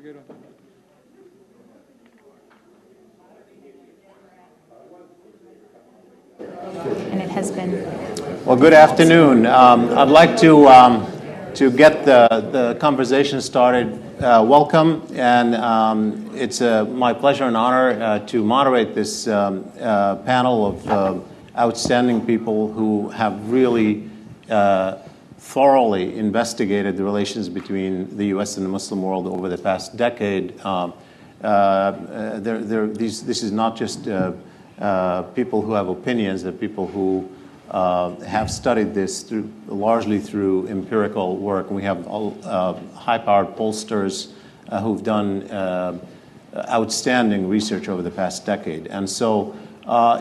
And it has been. Well, good afternoon. I'd like to get the conversation started. Welcome, and it's my pleasure and honor to moderate this panel of outstanding people who have really thoroughly investigated the relations between the U.S. and the Muslim world over the past decade. This is not just people who have opinions, they're people who have studied this largely through empirical work. We have high-powered pollsters who've done outstanding research over the past decade. And so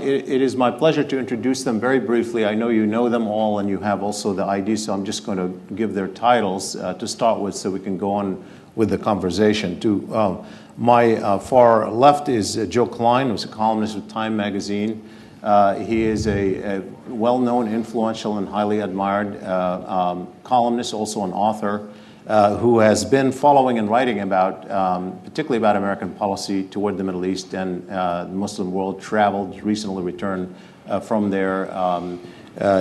it is my pleasure to introduce them very briefly. I know you know them all, and you have also the ID, so I'm just going to give their titles to start with so we can go on with the conversation. To my far left is Joe Klein, who's a columnist with Time magazine. He is a well-known, influential, and highly admired columnist, also an author, who has been following and writing about, particularly about American policy toward the Middle East and the Muslim world, traveled, recently returned from there.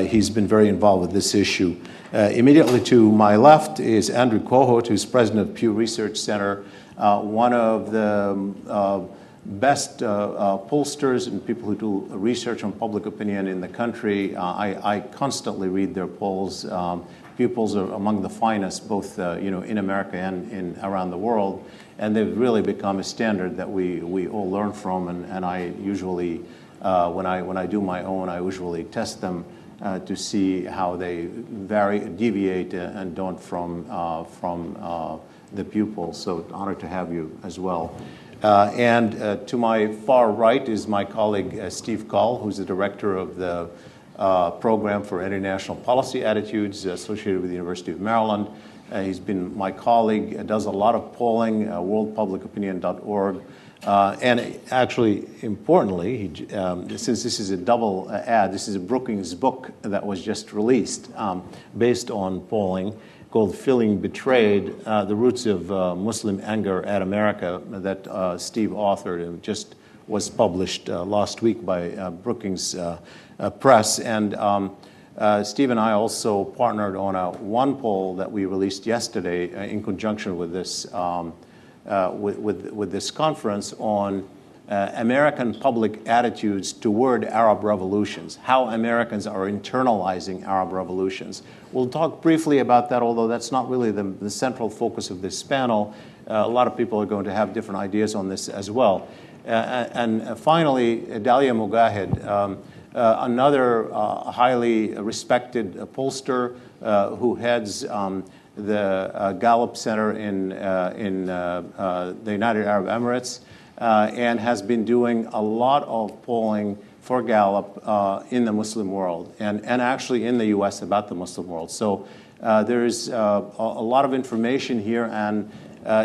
He's been very involved with this issue. Immediately to my left is Andrew Kohut, who's president of Pew Research Center, one of the best pollsters and people who do research on public opinion in the country. I constantly read their polls. Pew polls are among the finest, both in America and around the world, and they've really become a standard that we all learn from. And I usually, when I do my own, I usually test them to see how they deviate and don't from the Pew polls. So honored to have you as well. And to my far right is my colleague Steve Call, who's the director of the Program for International Policy Attitudes associated with the University of Maryland. He's been my colleague, does a lot of polling, worldpublicopinion.org. And actually, importantly, since this is a double ad, this is a Brookings book that was just released based on polling, called Feeling Betrayed, The Roots of Muslim Anger at America, that Steve authored and just was published last week by Brookings Press. And Steve and I also partnered on one poll that we released yesterday in conjunction with this, with this conference on American public attitudes toward Arab revolutions, how Americans are internalizing Arab revolutions. We'll talk briefly about that, although that's not really the central focus of this panel. A lot of people are going to have different ideas on this as well. And finally, Dalia Mujahid, another highly respected pollster who heads the Gallup Center in the United Arab Emirates, and has been doing a lot of polling for Gallup in the Muslim world and actually in the U.S. about the Muslim world. So there's a lot of information here and,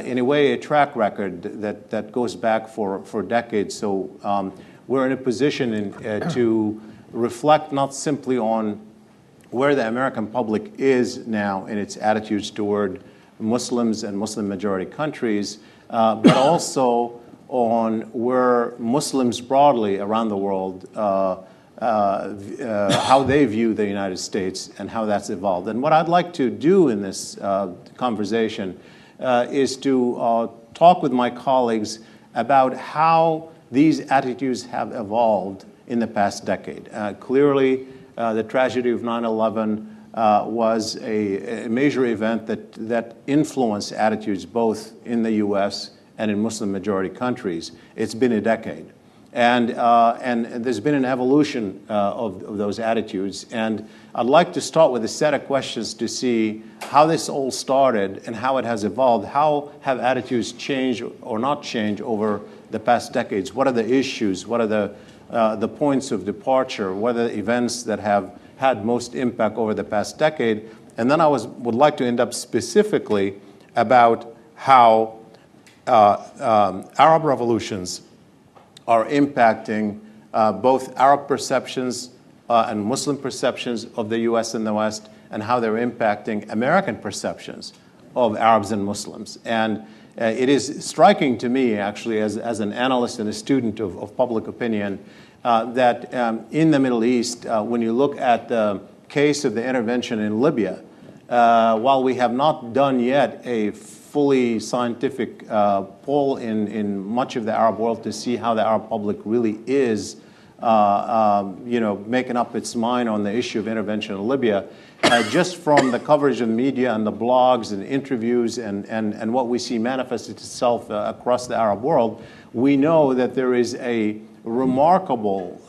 in a way, a track record that goes back for decades. So we're in a position to reflect not simply on where the American public is now in its attitudes toward Muslims and Muslim-majority countries, but also on where Muslims broadly around the world, how they view the United States and how that's evolved. And what I'd like to do in this conversation is to talk with my colleagues about how these attitudes have evolved in the past decade. Clearly, the tragedy of 9/11 was a major event that influenced attitudes both in the U.S. and in Muslim-majority countries. It's been a decade. And there's been an evolution of those attitudes. And I'd like to start with a set of questions to see how this all started and how it has evolved. How have attitudes changed or not changed over the past decades? What are the issues? What are the points of departure? What are the events that have had most impact over the past decade? And then I would like to end up specifically about how Arab revolutions are impacting both Arab perceptions and Muslim perceptions of the U.S. and the West, and how they're impacting American perceptions of Arabs and Muslims. And It is striking to me, actually, as an analyst and a student of public opinion, that in the Middle East, when you look at the case of the intervention in Libya, while we have not done yet a fully scientific poll in much of the Arab world to see how the Arab public really is, making up its mind on the issue of intervention in Libya, just from the coverage of the media and the blogs and interviews and what we see manifest itself across the Arab world, we know that there is a remarkable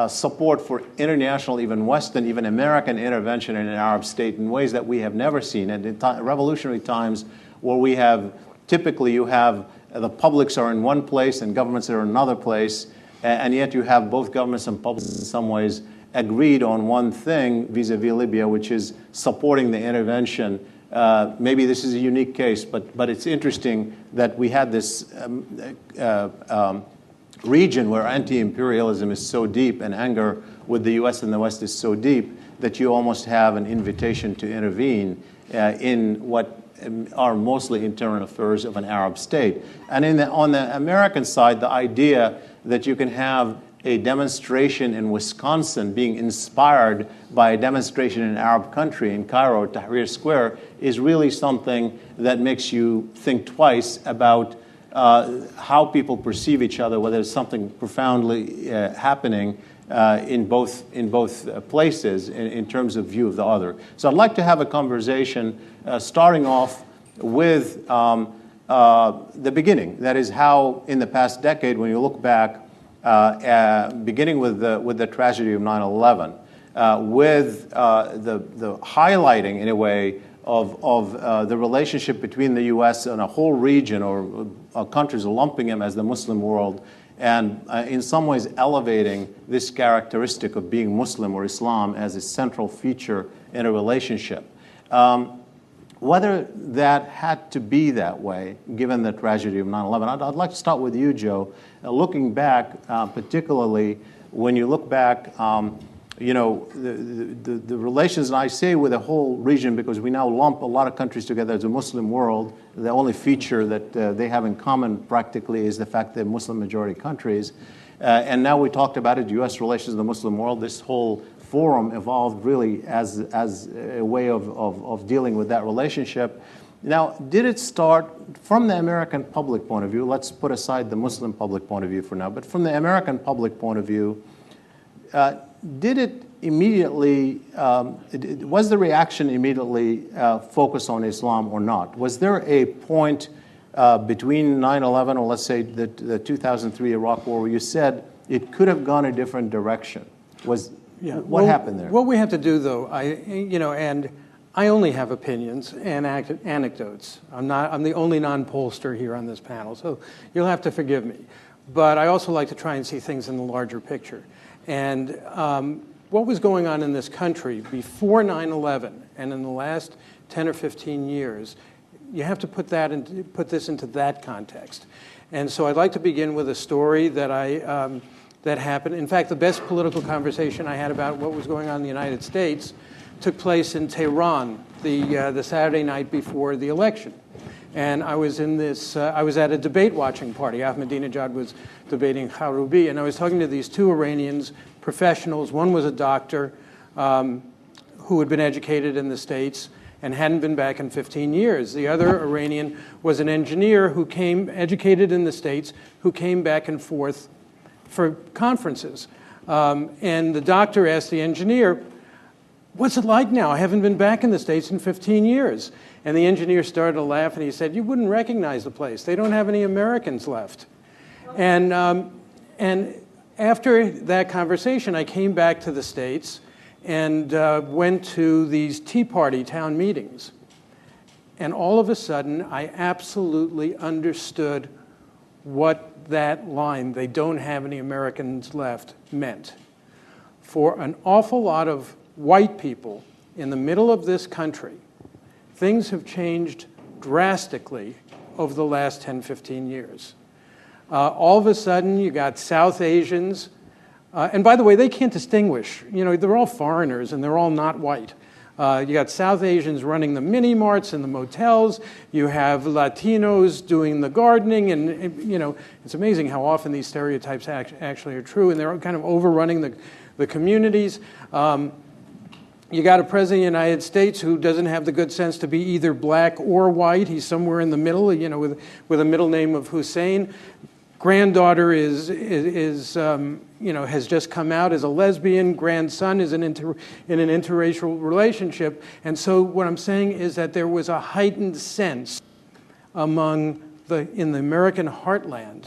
support for international, even Western, even American intervention in an Arab state in ways that we have never seen. And in revolutionary times, where we have, typically you have the publics are in one place and governments are in another place, and yet you have both governments and publics in some ways agreed on one thing vis-a-vis Libya, which is supporting the intervention. Maybe this is a unique case, but it's interesting that we had this region where anti-imperialism is so deep and anger with the U.S. and the West is so deep that you almost have an invitation to intervene in what are mostly internal affairs of an Arab state. And on the American side, the idea that you can have a demonstration in Wisconsin being inspired by a demonstration in an Arab country in Cairo, Tahrir Square, is really something that makes you think twice about how people perceive each other, whether there's something profoundly happening in both places in terms of view of the other. So I'd like to have a conversation starting off with the beginning. That is how, in the past decade, when you look back, beginning with the tragedy of 9/11, with the highlighting, in a way, of the relationship between the U.S. and a whole region or countries, lumping them as the Muslim world, and in some ways elevating this characteristic of being Muslim or Islam as a central feature in a relationship. Whether that had to be that way, given the tragedy of 9/11, I'd like to start with you, Joe. Looking back, particularly when you look back, the relations, and I say with the whole region because we now lump a lot of countries together as a Muslim world. The only feature that they have in common practically is the fact they're Muslim majority countries. And now we talked about it, U.S. relations in the Muslim world. This whole forum evolved really as a way of dealing with that relationship. Now, did it start from the American public point of view? Let's put aside the Muslim public point of view for now. But from the American public point of view, did it immediately, was the reaction immediately focused on Islam or not? Was there a point between 9/11 or let's say the 2003 Iraq War where you said it could have gone a different direction? What happened there? What we have to do, though, and I only have opinions and anecdotes. I'm the only non-pollster here on this panel, so you'll have to forgive me. But I also like to try and see things in the larger picture. And what was going on in this country before 9/11 and in the last 10 or 15 years, you have to put this into that context. And so I'd like to begin with a story that happened. In fact, the best political conversation I had about what was going on in the United States took place in Tehran the Saturday night before the election. And I was I was at a debate watching party. Ahmadinejad was debating Kharoubi, and I was talking to these two Iranians, professionals. One was a doctor who had been educated in the States and hadn't been back in 15 years. The other Iranian was an engineer who came, educated in the States, who came back and forth for conferences. And the doctor asked the engineer, "What's it like now? I haven't been back in the States in 15 years. And the engineer started to laugh, and he said, "You wouldn't recognize the place. They don't have any Americans left." And after that conversation, I came back to the States and went to these Tea Party town meetings. And all of a sudden, I absolutely understood what that line, "they don't have any Americans left," meant. For an awful lot of white people in the middle of this country, things have changed drastically over the last 10, 15 years. All of a sudden, you got South Asians. And by the way, they can't distinguish. They're all foreigners, and they're all not white. You got South Asians running the mini marts and the motels. You have Latinos doing the gardening, and you know, it's amazing how often these stereotypes actually are true, and they're kind of overrunning the communities. You got a president of the United States who doesn't have the good sense to be either black or white. He's somewhere in the middle, you know, with a middle name of Hussein. Granddaughter is you know, has just come out as a lesbian. Grandson is in an interracial relationship. And so what I'm saying is that there was a heightened sense in the American heartland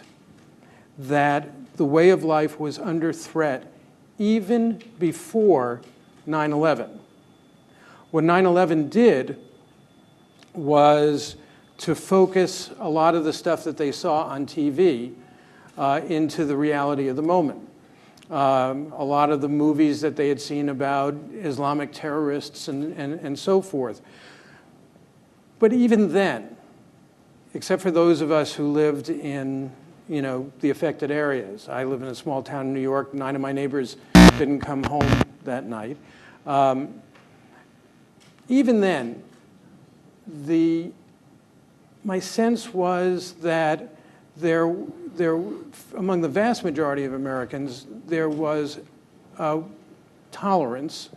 that the way of life was under threat even before 9/11. What 9/11 did was to focus a lot of the stuff that they saw on TV into the reality of the moment. A lot of the movies that they had seen about Islamic terrorists and so forth. But even then, except for those of us who lived in, you know, the affected areas. I live in a small town in New York. 9 of my neighbors didn't come home that night. Even then, my sense was that there, among the vast majority of Americans, there was tolerance,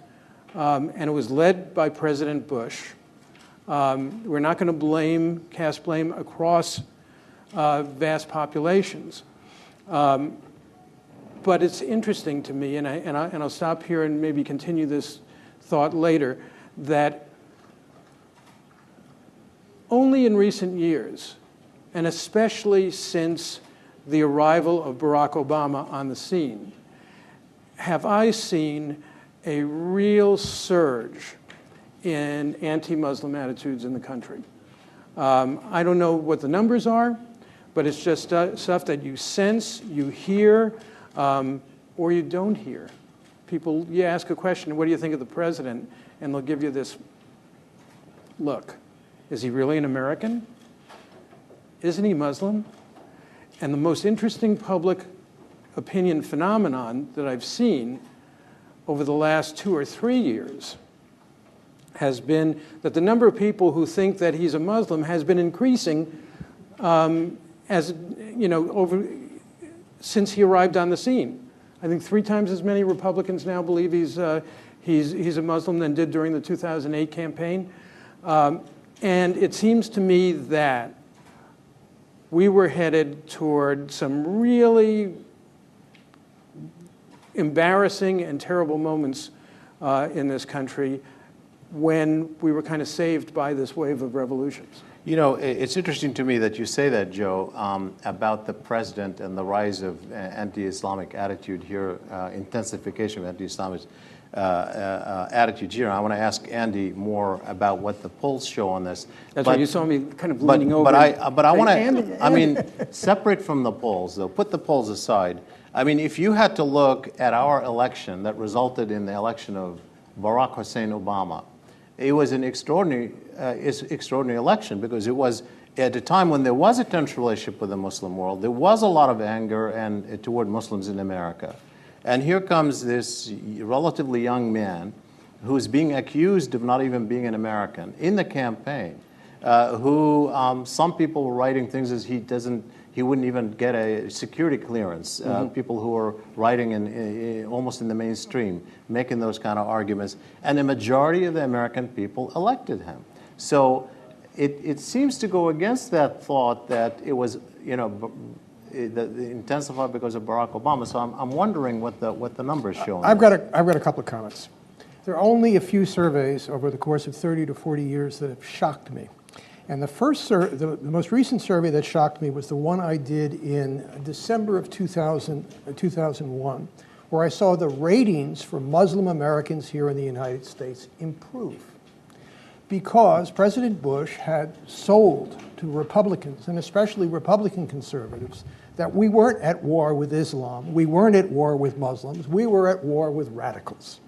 and it was led by President Bush. We're not going to cast blame across vast populations. But it's interesting to me, and I'll stop here and maybe continue this thought later, that only in recent years, and especially since the arrival of Barack Obama on the scene, have I seen a real surge in anti-Muslim attitudes in the country. I don't know what the numbers are, but it's just stuff that you sense, you hear, or you don't hear. People, you ask a question, what do you think of the president? And they'll give you this look. Is he really an American? Isn't he Muslim? And the most interesting public opinion phenomenon that I've seen over the last 2 or 3 years has been that the number of people who think that he's a Muslim has been increasing as you know, since he arrived on the scene. I think 3 times as many Republicans now believe he's a Muslim than did during the 2008 campaign. And it seems to me that we were headed toward some really embarrassing and terrible moments in this country when we were kind of saved by this wave of revolutions. You know, it's interesting to me that you say that, Joe, about the president and the rise of anti-Islamic attitude here, intensification of anti-Islamic attitude here. I want to ask Andy more about what the polls show on this. That's why you saw me kind of leaning over. But I want to, I mean, separate from the polls, though, put the polls aside. I mean, if you had to look at our election that resulted in the election of Barack Hussein Obama, it was an extraordinary election because it was at a time when there was a tense relationship with the Muslim world. There was a lot of anger toward Muslims in America. And here comes this relatively young man who's being accused of not even being an American in the campaign, who some people were writing things as he wouldn't even get a security clearance. People who are writing almost in the mainstream, making those kind of arguments. And the majority of the American people elected him. So it seems to go against that thought that it was, you know, intensified because of Barack Obama. So I'm wondering what the numbers show. I've got a couple of comments. There are only a few surveys over the course of 30 to 40 years that have shocked me. And the most recent survey that shocked me was the one I did in December of 2001, where I saw the ratings for Muslim Americans here in the United States improve. Because President Bush had sold to Republicans, and especially Republican conservatives, that we weren't at war with Islam, we weren't at war with Muslims, we were at war with radicals.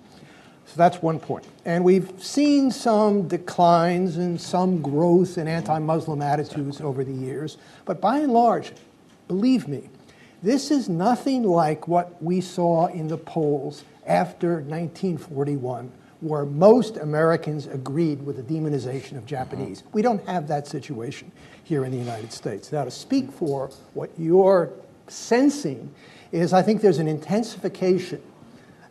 So that's one point. And we've seen some declines and some growth in anti-Muslim attitudes over the years. But by and large, believe me, this is nothing like what we saw in the polls after 1941, where most Americans agreed with the demonization of Japanese. We don't have that situation here in the United States. Now, to speak for what you're sensing is I think there's an intensification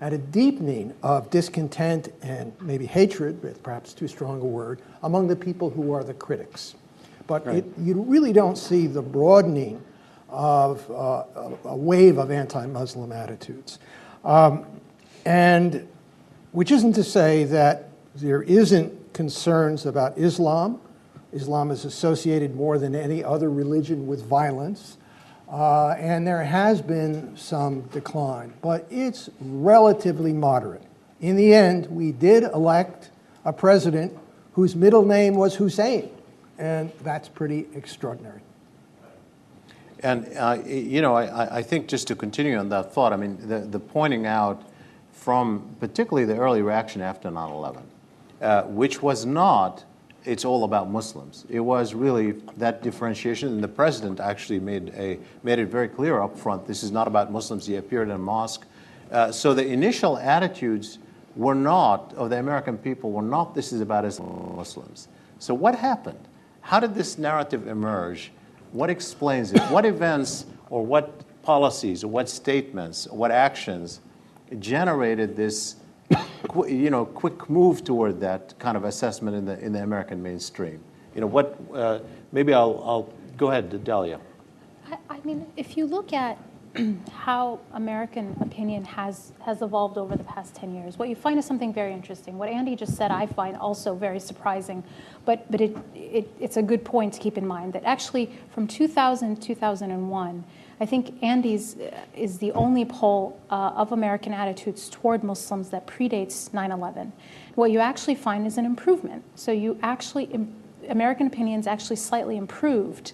and a deepening of discontent and maybe hatred, but perhaps too strong a word, among the people who are the critics. But you really don't see the broadening of a wave of anti-Muslim attitudes. And which isn't to say that there isn't concerns about Islam. Islam is associated more than any other religion with violence. And there has been some decline, but it's relatively moderate. In the end, we did elect a president whose middle name was Hussein, and that's pretty extraordinary. And, I think just to continue on that thought, I mean, the pointing out from particularly the early reaction after 9/11, which was not, it's all about Muslims. It was really that differentiation, and the president actually made it very clear up front, this is not about Muslims. He appeared in a mosque. So the initial attitudes were not, of the American people, were not, this is about Muslims. So what happened? How did this narrative emerge? What explains it? What events or what policies or what statements or what actions generated this quick move toward that kind of assessment in the American mainstream? Maybe I'll go ahead, Dalia. I mean, if you look at how American opinion has evolved over the past 10 years, what you find is something very interesting. What Andy just said, I find also very surprising, but it's a good point to keep in mind that actually from 2000 to 2001, I think Andy's is the only poll of American attitudes toward Muslims that predates 9/11. What you actually find is an improvement. So American opinions actually slightly improved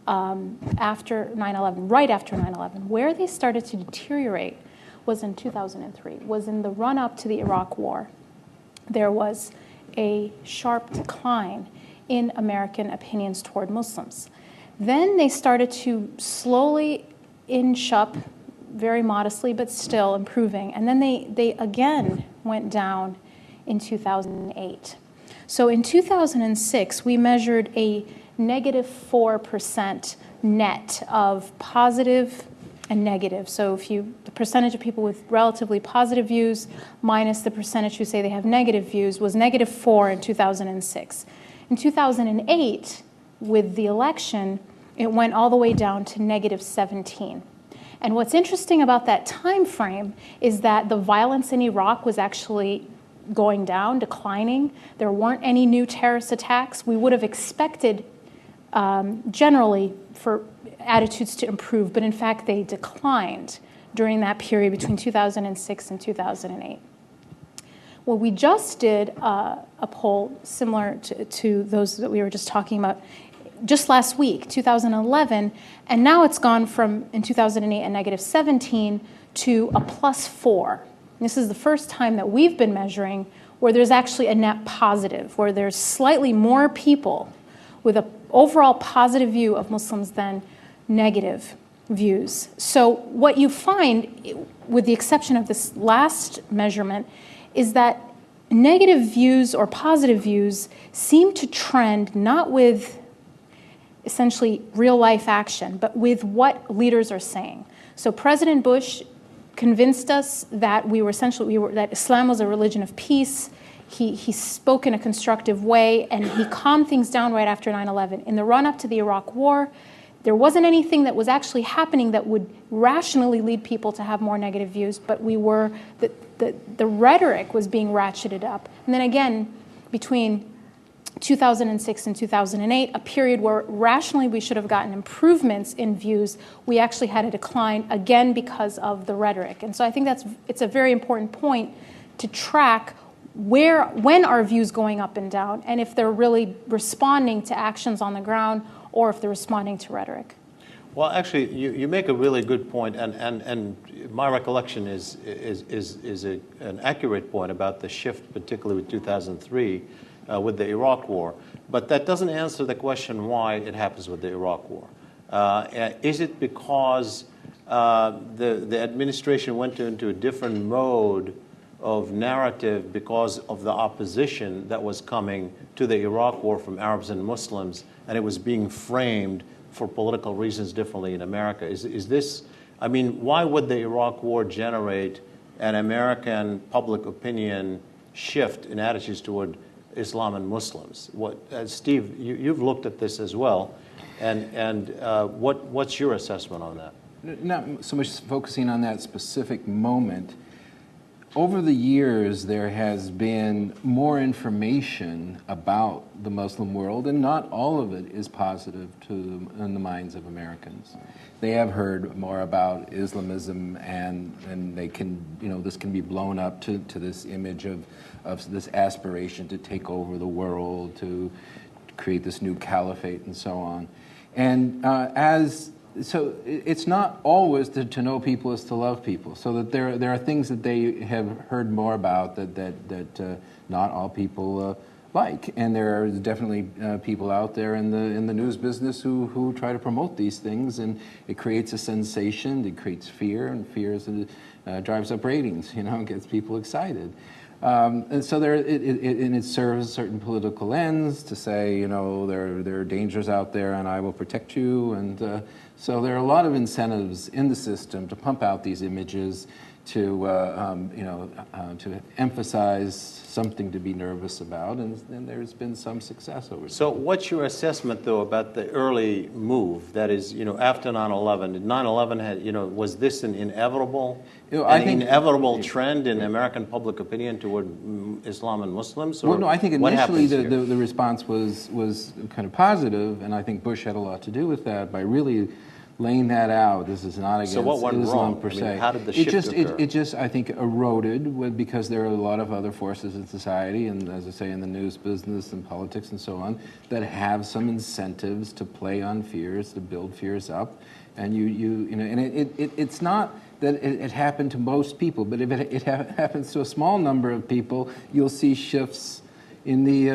after 9/11, right after 9/11. Where they started to deteriorate was in 2003, was in the run-up to the Iraq War. There was a sharp decline in American opinions toward Muslims. Then they started to slowly inch up, very modestly, but still improving. And then they again went down in 2008. So in 2006, we measured a negative 4% net of positive and negative. So the percentage of people with relatively positive views minus the percentage who say they have negative views was negative 4 in 2006. In 2008, with the election, it went all the way down to negative 17. And what's interesting about that time frame is that the violence in Iraq was actually going down, declining. There weren't any new terrorist attacks. We would have expected generally for attitudes to improve, but in fact they declined during that period between 2006 and 2008. Well, we just did a poll similar to those that we were just talking about just last week, 2011, and now it's gone from, in 2008, a negative 17 to a plus 4. This is the first time that we've been measuring where there's actually a net positive, where there's slightly more people with an overall positive view of Muslims than negative views. So what you find, with the exception of this last measurement, is that negative views or positive views seem to trend not with essentially real-life action, but with what leaders are saying. So President Bush convinced us that that Islam was a religion of peace. He spoke in a constructive way, and he calmed things down right after 9/11. In the run-up to the Iraq War, there wasn't anything that was actually happening that would rationally lead people to have more negative views, but the rhetoric was being ratcheted up. And then again, between 2006 and 2008, a period where rationally we should have gotten improvements in views, we actually had a decline, again because of the rhetoric. And so I think it's a very important point to track when are views going up and down, and if they're really responding to actions on the ground or if they're responding to rhetoric. Well, actually, you make a really good point, and my recollection is an accurate point about the shift, particularly with 2003, with the Iraq War. But that doesn't answer the question why it happens with the Iraq War. Is it because the administration went into a different mode of narrative because of the opposition that was coming to the Iraq War from Arabs and Muslims, and it was being framed for political reasons differently in America. Is this, I mean, why would the Iraq War generate an American public opinion shift in attitudes toward Islam and Muslims? Steve, you've looked at this as well, and what's your assessment on that? Not so much focusing on that specific moment. Over the years, there has been more information about the Muslim world, and not all of it is positive in the minds of Americans. They have heard more about Islamism, and they can, this can be blown up to this image of this aspiration to take over the world, to create this new caliphate, and so on. And so it's not always to know people is to love people. So that there are things that they have heard more about that not all people like, and there are definitely people out there in the news business who try to promote these things, and it creates a sensation, it creates fear, and fear drives up ratings. Gets people excited. And so it serves a certain political ends to say, there are dangers out there and I will protect you. And so there are a lot of incentives in the system to pump out these images, to emphasize something to be nervous about, and there's been some success over time. So what's your assessment, though, about the early move? That is, after 9/11, did 9/11 had, was this an inevitable, inevitable trend in American public opinion toward Islam and Muslims? Or well, no, I think initially the response was kind of positive, and I think Bush had a lot to do with that by really laying that out. This is not against Islam wrong? per se. I mean, how did the shift occur? It just, I think, eroded because there are a lot of other forces in society, and as I say, in the news business and politics and so on, that have some incentives to play on fears, to build fears up. And it's not that it happened to most people, but if it happens to a small number of people, you'll see shifts in the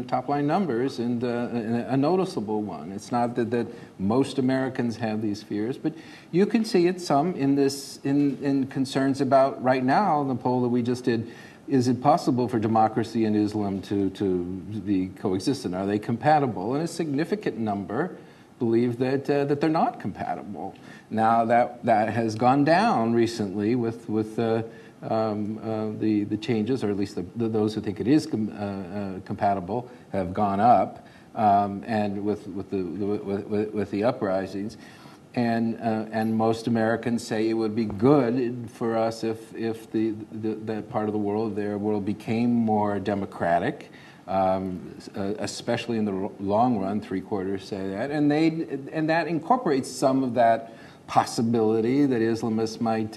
top line numbers, and a noticeable one. It's not that most Americans have these fears, but you can see it some in concerns about right now. The poll that we just did: is it possible for democracy and Islam to be coexistent? Are they compatible? And a significant number believe that they're not compatible. Now that has gone down recently with the changes, or at least those who think it is compatible have gone up, and with the uprisings, and most Americans say it would be good for us if that part of the world, their world, became more democratic, especially in the long run. 3/4 say that, and that incorporates some of that possibility that Islamists might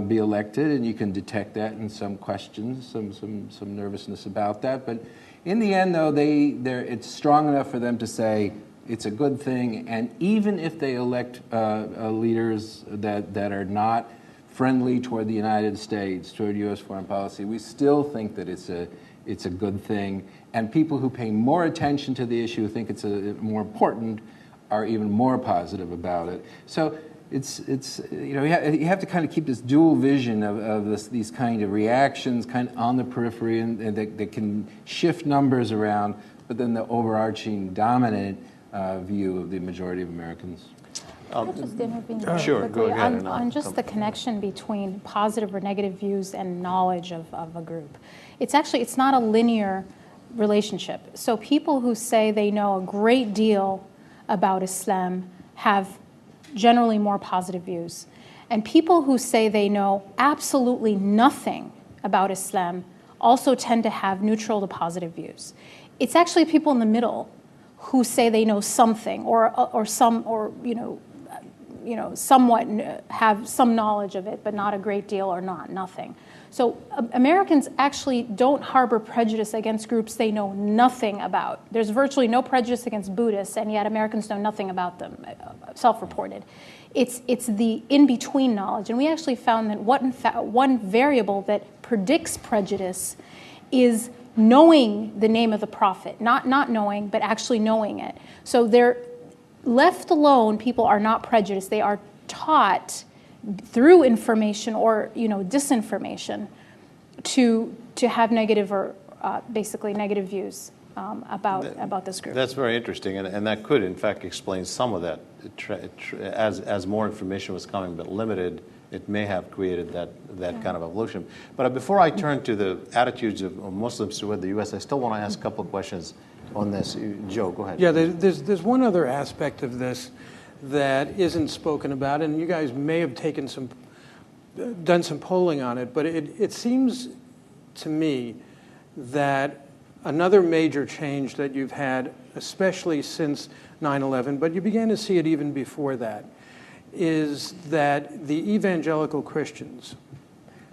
be elected, and you can detect that in some questions, some nervousness about that. But in the end, though, it's strong enough for them to say it's a good thing. And even if they elect leaders that are not friendly toward the United States, toward U.S. foreign policy, we still think that it's a good thing. And people who pay more attention to the issue, who think it's more important, are even more positive about it. So you have to kind of keep this dual vision of these kind of reactions kind of on the periphery, and that can shift numbers around, but then the overarching dominant view of the majority of Americans. Can I just intervene sure, quickly go ahead. on just the connection between positive or negative views and knowledge of a group? It's not a linear relationship. So people who say they know a great deal about Islam have generally more positive views. And people who say they know absolutely nothing about Islam also tend to have neutral to positive views. It's actually people in the middle who say they know something or somewhat have some knowledge of it, but not a great deal or nothing. So Americans actually don't harbor prejudice against groups they know nothing about. There's virtually no prejudice against Buddhists, and yet Americans know nothing about them, self-reported. It's the in-between knowledge. And we actually found that one variable that predicts prejudice is knowing the name of the prophet. Not knowing, but actually knowing it. So they're left alone, people are not prejudiced. They are taught through information or disinformation to have negative or basically negative views about this group. That's very interesting, and that could, in fact, explain some of that. As more information was coming, but limited, it may have created that kind of evolution. But before I turn to the attitudes of Muslims toward the U.S., I still want to ask a couple of questions on this. Joe, go ahead. Yeah, there's one other aspect of this that isn't spoken about, and you guys may have done some polling on it, but it seems to me that another major change that you've had, especially since 9/11, but you began to see it even before that, is that the evangelical Christians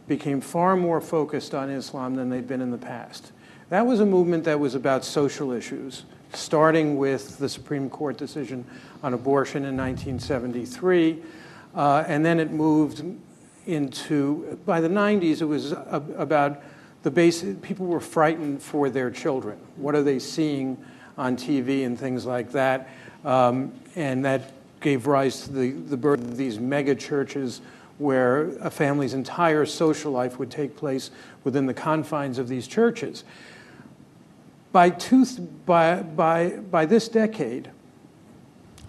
became far more focused on Islam than they'd been in the past. That was a movement that was about social issues, starting with the Supreme Court decision on abortion in 1973, and then it moved into, by the 90s, it was about the basic, people were frightened for their children. What are they seeing on TV and things like that? And that gave rise to the birth of these mega churches where a family's entire social life would take place within the confines of these churches. By this decade,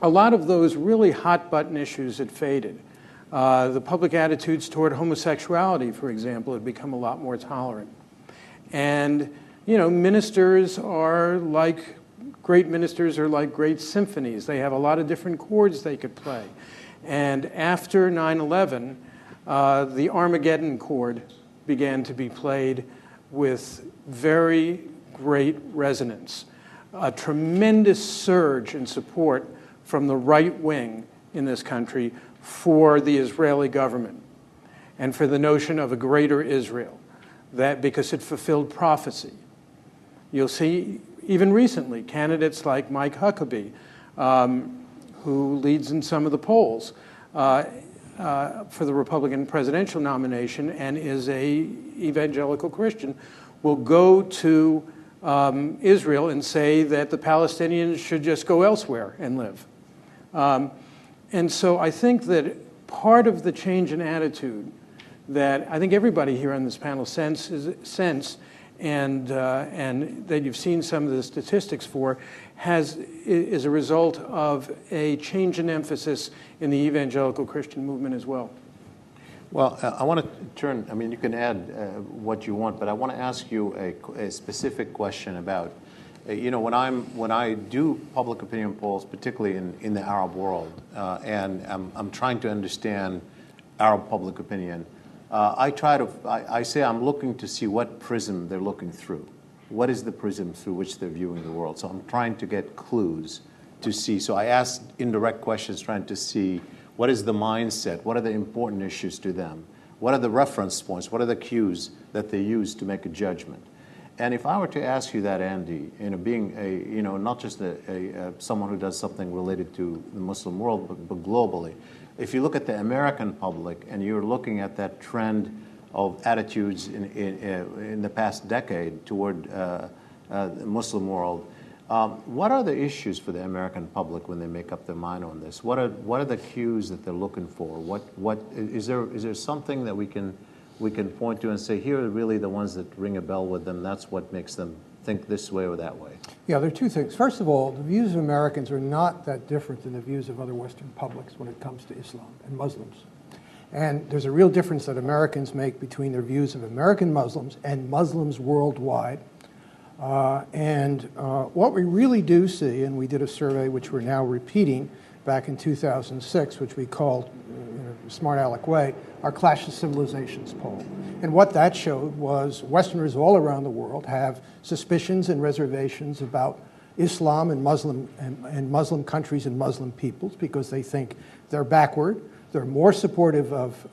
a lot of those really hot button issues had faded. The public attitudes toward homosexuality, for example, had become a lot more tolerant. And, ministers are like, great ministers are like great symphonies. They have a lot of different chords they could play. And after 9/11, the Armageddon chord began to be played with very great resonance. A tremendous surge in support from the right wing in this country for the Israeli government and for the notion of a greater Israel, that because it fulfilled prophecy. You'll see, even recently, candidates like Mike Huckabee, who leads in some of the polls for the Republican presidential nomination and is a evangelical Christian, will go to Israel and say that the Palestinians should just go elsewhere and live. And so I think that part of the change in attitude that I think everybody here on this panel sense and that you've seen some of the statistics for is a result of a change in emphasis in the evangelical Christian movement as well. Well, I want to turn, you can add what you want, but I want to ask you a specific question about, when I do public opinion polls, particularly in the Arab world, and I'm trying to understand Arab public opinion, I say I'm looking to see what prism they're looking through. What is the prism through which they're viewing the world? So I'm trying to get clues to see. So I ask indirect questions trying to see what is the mindset, what are the important issues to them, what are the reference points, what are the cues that they use to make a judgment. And if I were to ask you that, Andy, being not just someone who does something related to the Muslim world, but globally, if you look at the American public and you're looking at that trend of attitudes in the past decade toward the Muslim world, what are the issues for the American public when they make up their mind on this? What are the cues that they're looking for? What is there something that we can point to and say, here are really the ones that ring a bell with them, that's what makes them think this way or that way? Yeah, there are two things. First of all, the views of Americans are not that different than the views of other Western publics when it comes to Islam and Muslims. And there's a real difference that Americans make between their views of American Muslims and Muslims worldwide. What we really do see, and we did a survey which we're now repeating back in 2006, which we called, in a smart aleck way, our Clash of Civilizations poll. And what that showed was Westerners all around the world have suspicions and reservations about Islam and Muslim countries and Muslim peoples because they think they're backward. They're more supportive of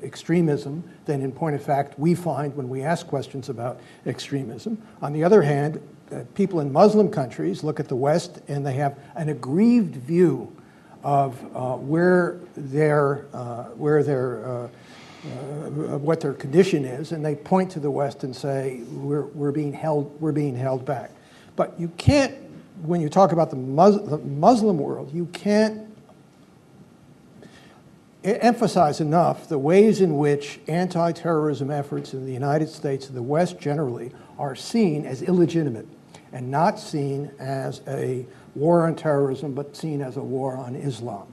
extremism than, in point of fact, we find when we ask questions about extremism. On the other hand, people in Muslim countries look at the West and they have an aggrieved view of what their condition is, and they point to the West and say we're being held back. But you can't, when you talk about the Muslim world, you can't emphasize enough the ways in which anti-terrorism efforts in the United States and the West generally are seen as illegitimate and not seen as a war on terrorism, but seen as a war on Islam.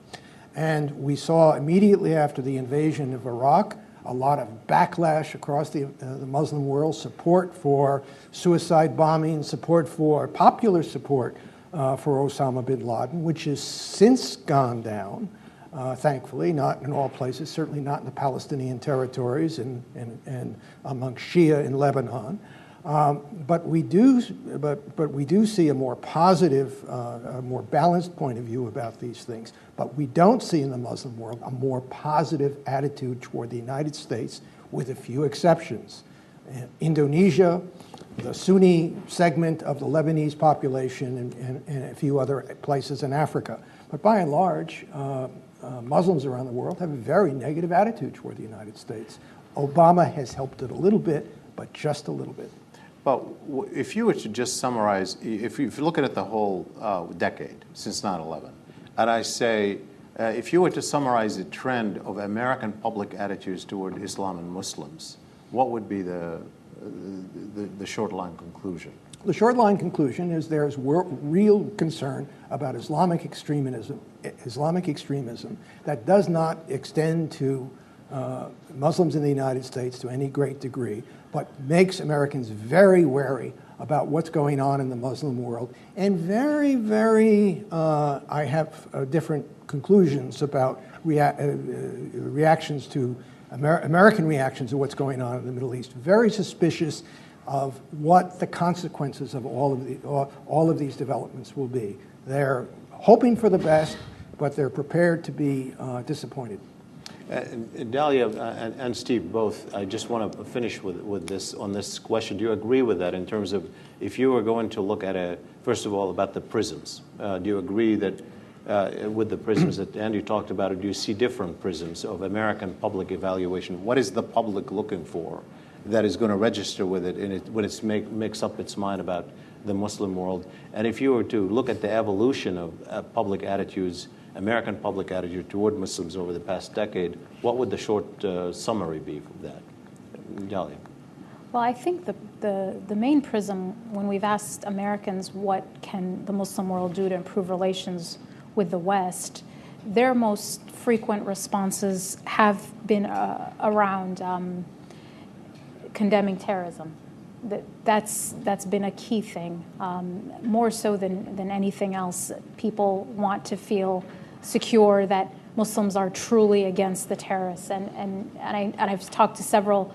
And we saw immediately after the invasion of Iraq a lot of backlash across the Muslim world, support for suicide bombing, popular support for Osama bin Laden, which has since gone down, thankfully, not in all places, certainly not in the Palestinian territories and among Shia in Lebanon. But we do see a more positive, a more balanced point of view about these things. But we don't see in the Muslim world a more positive attitude toward the United States, with a few exceptions. Indonesia, the Sunni segment of the Lebanese population, and a few other places in Africa. But by and large, Muslims around the world have a very negative attitude toward the United States. Obama has helped it a little bit, but just a little bit. Well, if you were to just summarize, if you look at it the whole decade since 9/11, and I say, if you were to summarize the trend of American public attitudes toward Islam and Muslims, what would be the short line conclusion? The short line conclusion is there's real concern about Islamic extremism that does not extend to Muslims in the United States to any great degree, but makes Americans very wary about what's going on in the Muslim world, and very, very, I have different conclusions about reactions to American reactions to what's going on in the Middle East. Very suspicious of what the consequences of all of these developments will be. They're hoping for the best, but they're prepared to be disappointed. Dalia and Steve, both, I just want to finish with this on this question. Do you agree with that in terms of, if you were going to look at first of all, about the prisms, do you agree that with the prisms that Andy talked about, or do you see different prisms of American public evaluation? What is the public looking for that is going to register with it when it makes up its mind about the Muslim world? And if you were to look at the evolution of public attitudes, American public attitude toward Muslims over the past decade, what would the short summary be of that? Dalia. Well, I think the main prism, when we've asked Americans what can the Muslim world do to improve relations with the West, their most frequent responses have been around condemning terrorism. That's been a key thing, more so than anything else. People want to feel secure that Muslims are truly against the terrorists, and I've talked to several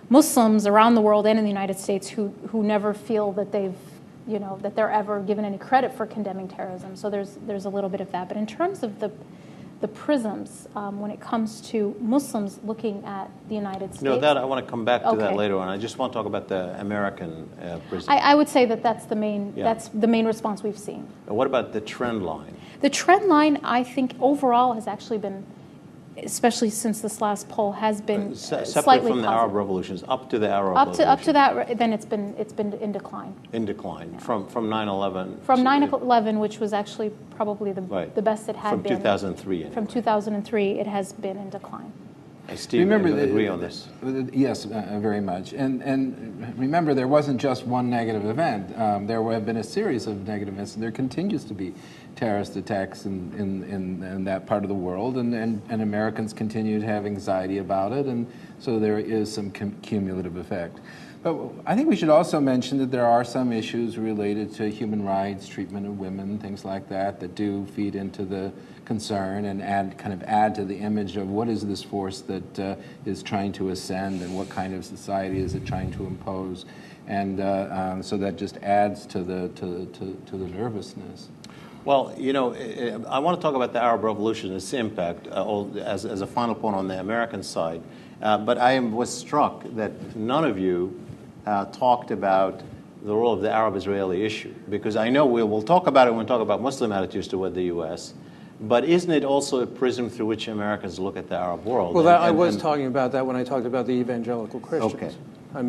Muslims around the world and in the United States who never feel that that they're ever given any credit for condemning terrorism. So there's a little bit of that. But in terms of the prisms, when it comes to Muslims looking at the United States. No, that I want to come back to that later on. I just want to talk about the American prism. I would say that's the main response we've seen. And what about the trend line? The trend line, I think, overall has actually been, especially since this last poll, has been separate slightly from the positive. Arab revolutions, up to the Arab revolution. Up to that, then it's been in decline. In decline, from 9/11. From 9/11, which was actually probably the best it had been. From 2003. Anyway. From 2003, it has been in decline. Steve, remember, you agree on this? Yes, very much. And remember, there wasn't just one negative event. There have been a series of negative events, and there continues to be terrorist attacks in that part of the world, and Americans continue to have anxiety about it, and so there is some cumulative effect. But I think we should also mention that there are some issues related to human rights, treatment of women, things like that do feed into the concern and add to the image of what is this force that is trying to ascend, and what kind of society is it trying to impose, and so that just adds to the nervousness. Well, I want to talk about the Arab Revolution and its impact as a final point on the American side. But I was struck that none of you talked about the role of the Arab-Israeli issue, because I know we'll talk about it when we talk about Muslim attitudes toward the U.S., but isn't it also a prism through which Americans look at the Arab world? Well, I was talking about that when I talked about the evangelical Christians. Okay. I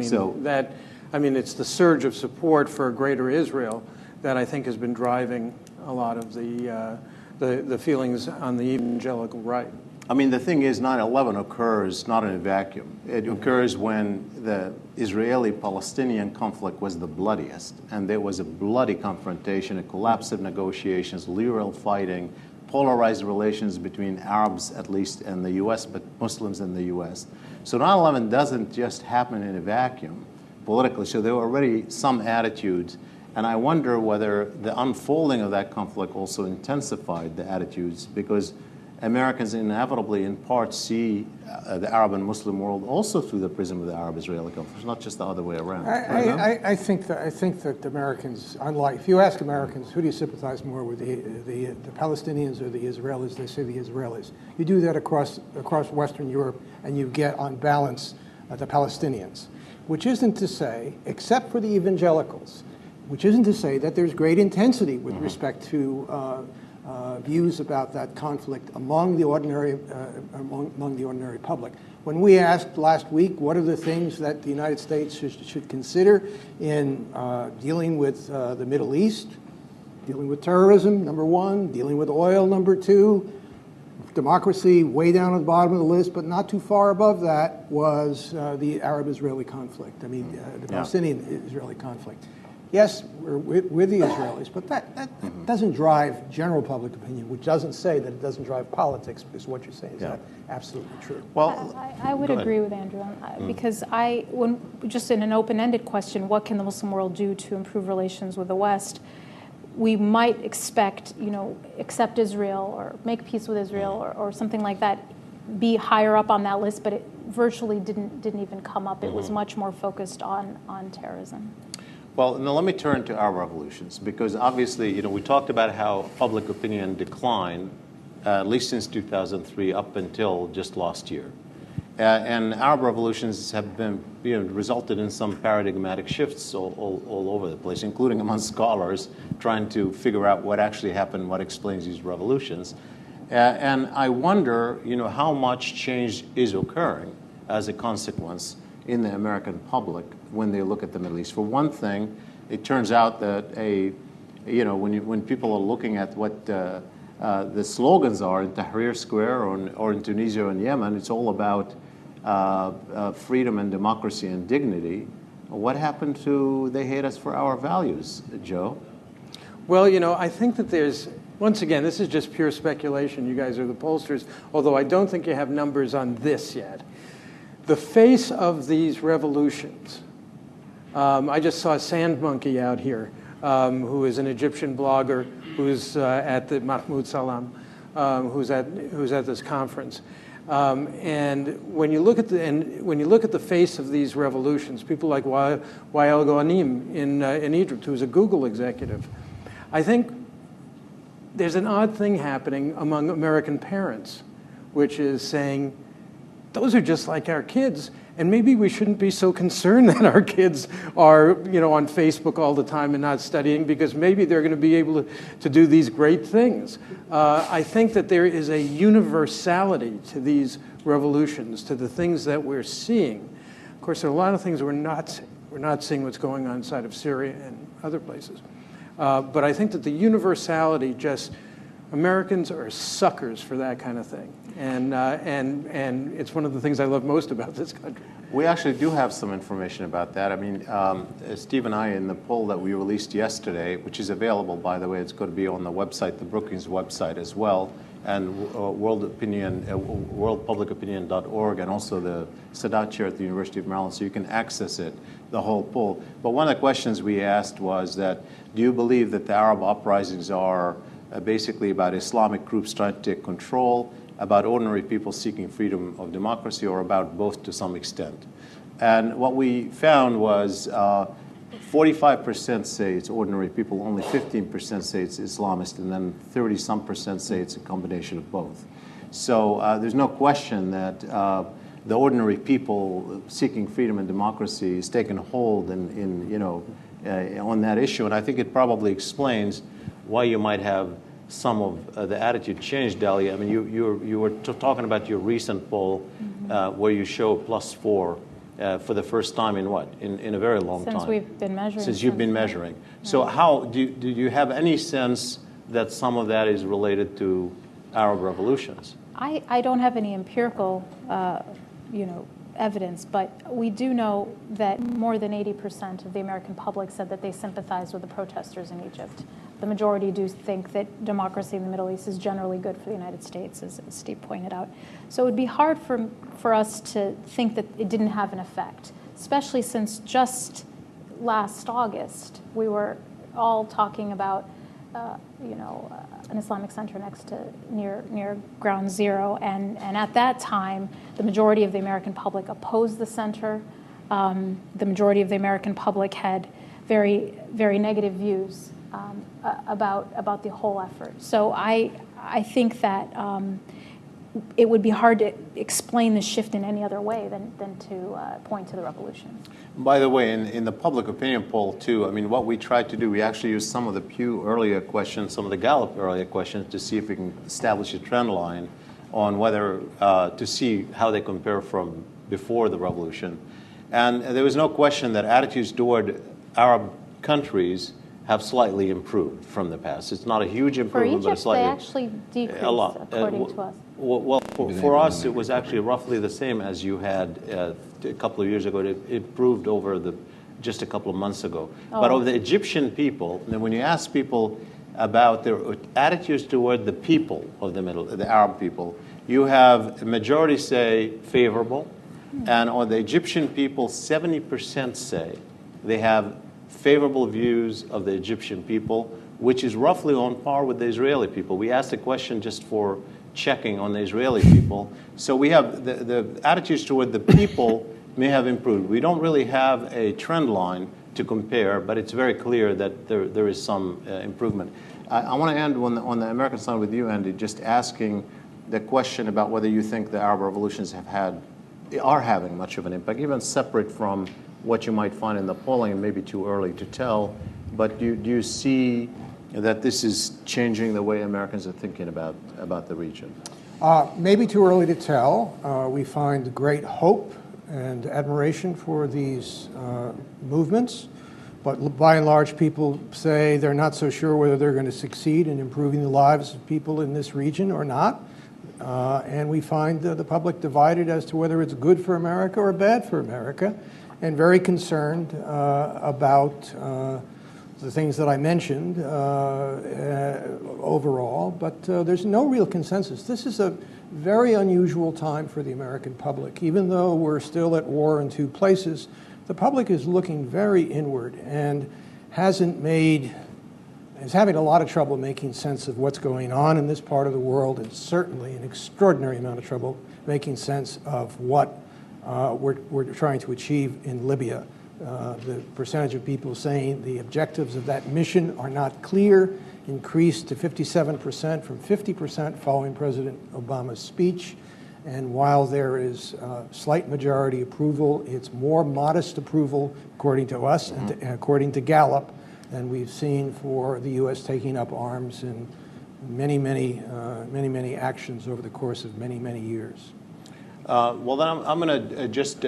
mean, it's the surge of support for a greater Israel that I think has been driving a lot of the feelings on the evangelical right. I mean, the thing is, 9/11 occurs not in a vacuum. It occurs when the Israeli-Palestinian conflict was the bloodiest, and there was a bloody confrontation, a collapse of negotiations, literal fighting, polarized relations between Arabs, at least, and the U.S., but Muslims in the U.S. So 9/11 doesn't just happen in a vacuum politically. So there were already some attitudes, and I wonder whether the unfolding of that conflict also intensified the attitudes, because Americans inevitably, in part, see the Arab and Muslim world also through the prism of the Arab-Israeli conflict, not just the other way around. I think that Americans, unlike, if you ask Americans, who do you sympathize more with, the Palestinians or the Israelis, they say the Israelis. You do that across Western Europe, and you get, on balance, the Palestinians, which isn't to say, except for the evangelicals, which isn't to say that there's great intensity with respect to views about that conflict among the ordinary public. When we asked last week, what are the things that the United States should consider in dealing with the Middle East, dealing with terrorism, number one, dealing with oil, number two, democracy way down at the bottom of the list, but not too far above that was the Arab-Israeli conflict. I mean, the Palestinian-Israeli conflict. Yes, we're with the Israelis, but that doesn't drive general public opinion, which doesn't say that it doesn't drive politics, because what you're saying is that absolutely true. Well, I would agree with Andrew, because when just in an open-ended question, what can the Muslim world do to improve relations with the West? We might expect, accept Israel or make peace with Israel or something like that, be higher up on that list, but it virtually didn't even come up. It was much more focused on terrorism. Well, now let me turn to our revolutions, because obviously, we talked about how public opinion declined, at least since 2003 up until just last year. And Arab revolutions have been, resulted in some paradigmatic shifts all over the place, including among scholars trying to figure out what actually happened, what explains these revolutions. And I wonder, how much change is occurring as a consequence in the American public when they look at the Middle East. For one thing, it turns out that when people are looking at what the slogans are in Tahrir Square or in Tunisia and Yemen, it's all about freedom and democracy and dignity. What happened to "they hate us for our values," Joe? Well, I think that there's, once again, this is just pure speculation. You guys are the pollsters, although I don't think you have numbers on this yet. The face of these revolutions, I just saw Sand Monkey out here, who is an Egyptian blogger who's at the Mahmoud Salam, who's at this conference. And when you look at the face of these revolutions, people like Wael Ghanim in Egypt, who's a Google executive, I think there's an odd thing happening among American parents, which is saying, those are just like our kids, and maybe we shouldn't be so concerned that our kids are, on Facebook all the time and not studying, because maybe they're going to be able to do these great things. I think that there is a universality to these revolutions, to the things that we're seeing. Of course, there are a lot of things we're not seeing. We're not seeing what's going on inside of Syria and other places. But I think that the universality Americans are suckers for that kind of thing. And it's one of the things I love most about this country. We actually do have some information about that. I mean, Steve and I, in the poll that we released yesterday, which is available, by the way, it's going to be on the website, the Brookings website as well, and worldpublicopinion.org, and also the Sadat Chair at the University of Maryland, so you can access it, the whole poll. But one of the questions we asked was that, do you believe that the Arab uprisings are basically about Islamic groups trying to take control, about ordinary people seeking freedom of democracy, or about both to some extent? And what we found was 45% say it's ordinary people, only 15% say it's Islamist, and then 30-some% say it's a combination of both. So there's no question that the ordinary people seeking freedom and democracy is taking hold on that issue. And I think it probably explains why you might have some of the attitude change, Delia. I mean, you were talking about your recent poll where you show +4 for the first time in what? In a very long time. Since we've been measuring. Since you've been measuring. So how do you have any sense that some of that is related to Arab revolutions? I don't have any empirical, evidence, but we do know that more than 80% of the American public said that they sympathize with the protesters in Egypt. The majority do think that democracy in the Middle East is generally good for the United States, as Steve pointed out. So it would be hard for us to think that it didn't have an effect, especially since just last August we were all talking about an Islamic center near Ground Zero, and at that time the majority of the American public opposed the center. The majority of the American public had very, very negative views about the whole effort. So I think that it would be hard to explain the shift in any other way than to point to the revolution. By the way, in the public opinion poll too, I mean, what we tried to do, we actually used some of the Pew earlier questions, some of the Gallup earlier questions to see if we can establish a trend line on whether, to see how they compare from before the revolution. And there was no question that attitudes toward Arab countries have slightly improved from the past. It's not a huge improvement, For Egypt, but it's slightly. they actually decreased, a lot. according to us. Well, for us, it was actually roughly the same as you had a couple of years ago. It improved over just a couple of months ago. Oh. But of the Egyptian people, and when you ask people about their attitudes toward the people of the Arab people, you have a majority say favorable, and on the Egyptian people, 70% say they have favorable views of the Egyptian people, which is roughly on par with the Israeli people. We asked a question just for checking on the Israeli people. So we have the attitudes toward the people may have improved. We don't really have a trend line to compare, but it's very clear that there is some improvement. I want to end on the American side with you, Andy, just asking the question about whether you think the Arab revolutions are having much of an impact, even separate from what you might find in the polling, and maybe too early to tell. But do you see that this is changing the way Americans are thinking about the region? Maybe too early to tell. We find great hope and admiration for these movements, but by and large people say they're not so sure whether they're going to succeed in improving the lives of people in this region or not. And we find the public divided as to whether it's good for America or bad for America, and very concerned about the things that I mentioned overall, but there's no real consensus. This is a very unusual time for the American public. Even though we're still at war in two places, the public is looking very inward and is having a lot of trouble making sense of what's going on in this part of the world, and certainly an extraordinary amount of trouble making sense of what we're trying to achieve in Libya. The percentage of people saying the objectives of that mission are not clear increased to 57% from 50% following President Obama's speech. And while there is slight majority approval, it's more modest approval, according to us and according to Gallup, than we've seen for the U.S. taking up arms in many actions over the course of many years. Well, then I'm going to just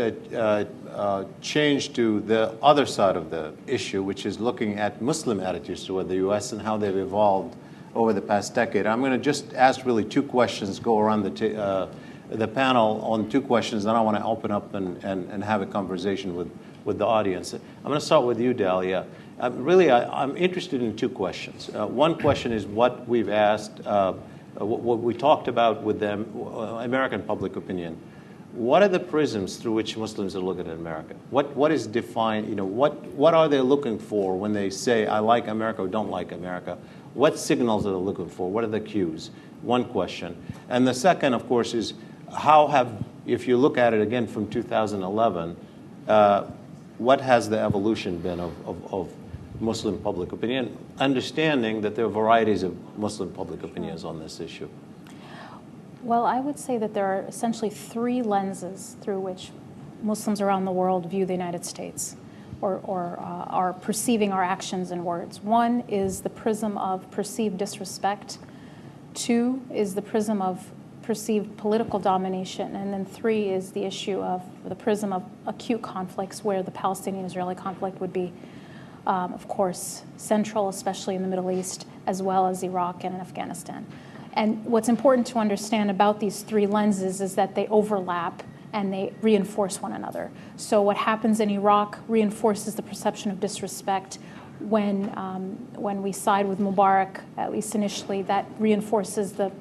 change to the other side of the issue, which is looking at Muslim attitudes toward the U.S. and how they've evolved over the past decade. I'm going to just ask really two questions, go around the panel on two questions, then I want to open up and have a conversation with the audience. I'm going to start with you, Dalia. I'm interested in two questions. One question is what we've asked, what we talked about with them, American public opinion. What are the prisms through which Muslims are looking at America? What is defined? What are they looking for when they say I like America or don't like America? What signals are they looking for? What are the cues? One question. And the second, of course, is if you look at it again from 2011, what has the evolution been of Muslim public opinion, understanding that there are varieties of Muslim public opinions on this issue? Well, I would say that there are essentially three lenses through which Muslims around the world view the United States or are perceiving our actions and words. One is the prism of perceived disrespect. Two is the prism of perceived political domination. And then three is the issue of the prism of acute conflicts, where the Palestinian-Israeli conflict would be, of course, central, especially in the Middle East, as well as Iraq and Afghanistan. And what's important to understand about these three lenses is that they overlap and they reinforce one another. So what happens in Iraq reinforces the perception of disrespect. When we side with Mubarak, at least initially, that reinforces the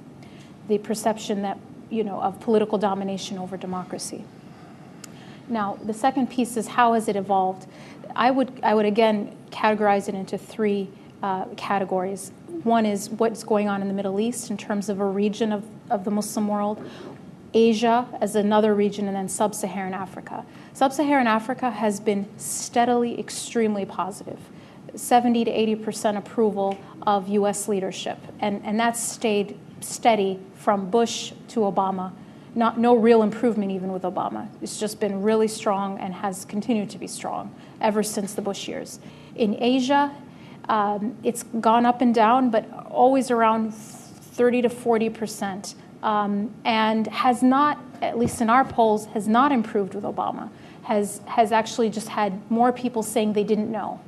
perception that, of political domination over democracy. Now, the second piece is how has it evolved? I would again categorize it into three categories. One is what's going on in the Middle East in terms of a region of the Muslim world, Asia as another region, and then sub-Saharan Africa. Sub-Saharan Africa has been steadily extremely positive. 70 to 80% approval of U.S. leadership, and that's stayed steady from Bush to Obama. No real improvement even with Obama. It's just been really strong and has continued to be strong ever since the Bush years. In Asia, it's gone up and down, but always around 30 to 40%, and has not, at least in our polls, has not improved with Obama. Has actually just had more people saying they didn't know.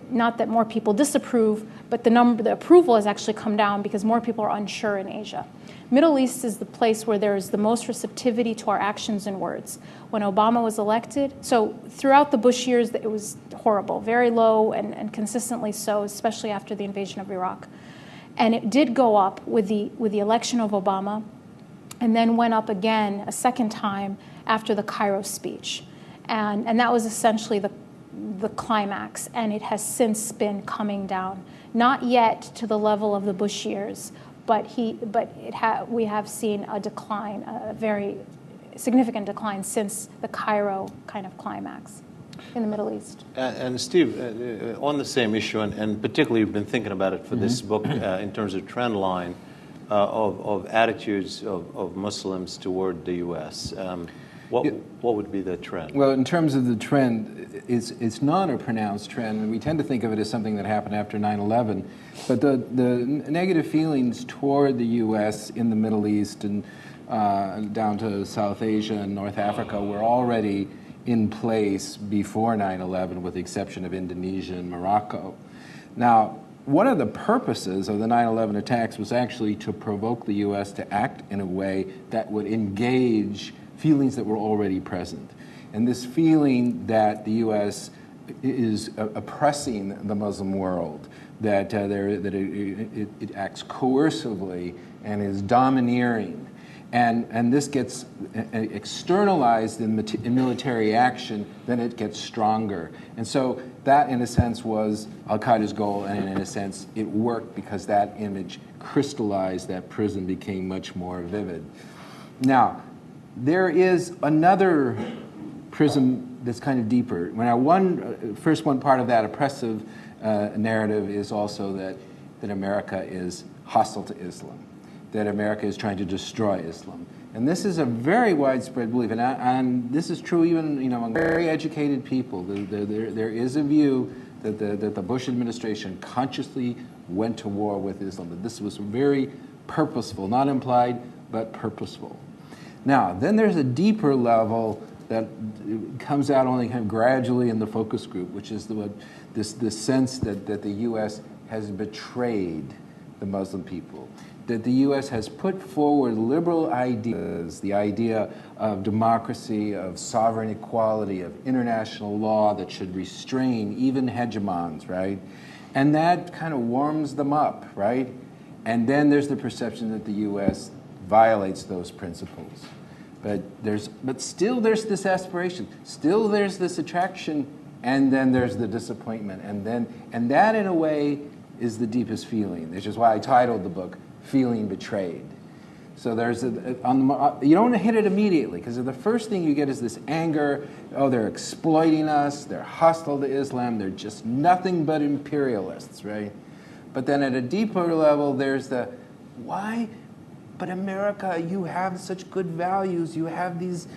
Not that more people disapprove, but the approval has actually come down because more people are unsure in Asia. Middle East is the place where there is the most receptivity to our actions and words. When Obama was elected, so throughout the Bush years, it was horrible, very low and consistently so, especially after the invasion of Iraq. And it did go up with the election of Obama, and then went up again a second time after the Cairo speech. And that was essentially the climax, and it has since been coming down. Not yet to the level of the Bush years, but we have seen a decline, a very significant decline since the Cairo kind of climax in the Middle East. And Steve, on the same issue, and particularly you've been thinking about it for this book in terms of trend line of attitudes of Muslims toward the U.S. What would be the trend? Well, in terms of the trend, it's not a pronounced trend, and we tend to think of it as something that happened after 9/11. But the negative feelings toward the U.S. in the Middle East and down to South Asia and North Africa were already in place before 9/11, with the exception of Indonesia and Morocco. Now, one of the purposes of the 9/11 attacks was actually to provoke the U.S. to act in a way that would engage feelings that were already present. And this feeling that the U.S. is oppressing the Muslim world, that it acts coercively and is domineering. And this gets externalized in military action, then it gets stronger. And so that, in a sense, was al-Qaeda's goal, and in a sense, it worked because that image crystallized, that prism became much more vivid. Now, there is another prism that's kind of deeper. First one part of that oppressive narrative is also that America is hostile to Islam, that America is trying to destroy Islam. And this is a very widespread belief, and this is true even among very educated people. There is a view that the Bush administration consciously went to war with Islam, that this was very purposeful, not implied, but purposeful. Now, then there's a deeper level that comes out only kind of gradually in the focus group, which is this sense that the U.S. has betrayed the Muslim people, that the U.S. has put forward liberal ideas, the idea of democracy, of sovereign equality, of international law that should restrain even hegemons, right? And that kind of warms them up, right? And then there's the perception that the U.S. violates those principles. But still there's this aspiration, still there's this attraction, and then there's the disappointment. And that in a way is the deepest feeling, which is why I titled the book Feeling Betrayed. So there's you don't hit it immediately, because the first thing you get is this anger. Oh, they're exploiting us, they're hostile to Islam, they're just nothing but imperialists, right? But then at a deeper level, there's why but America, you have such good values, you have these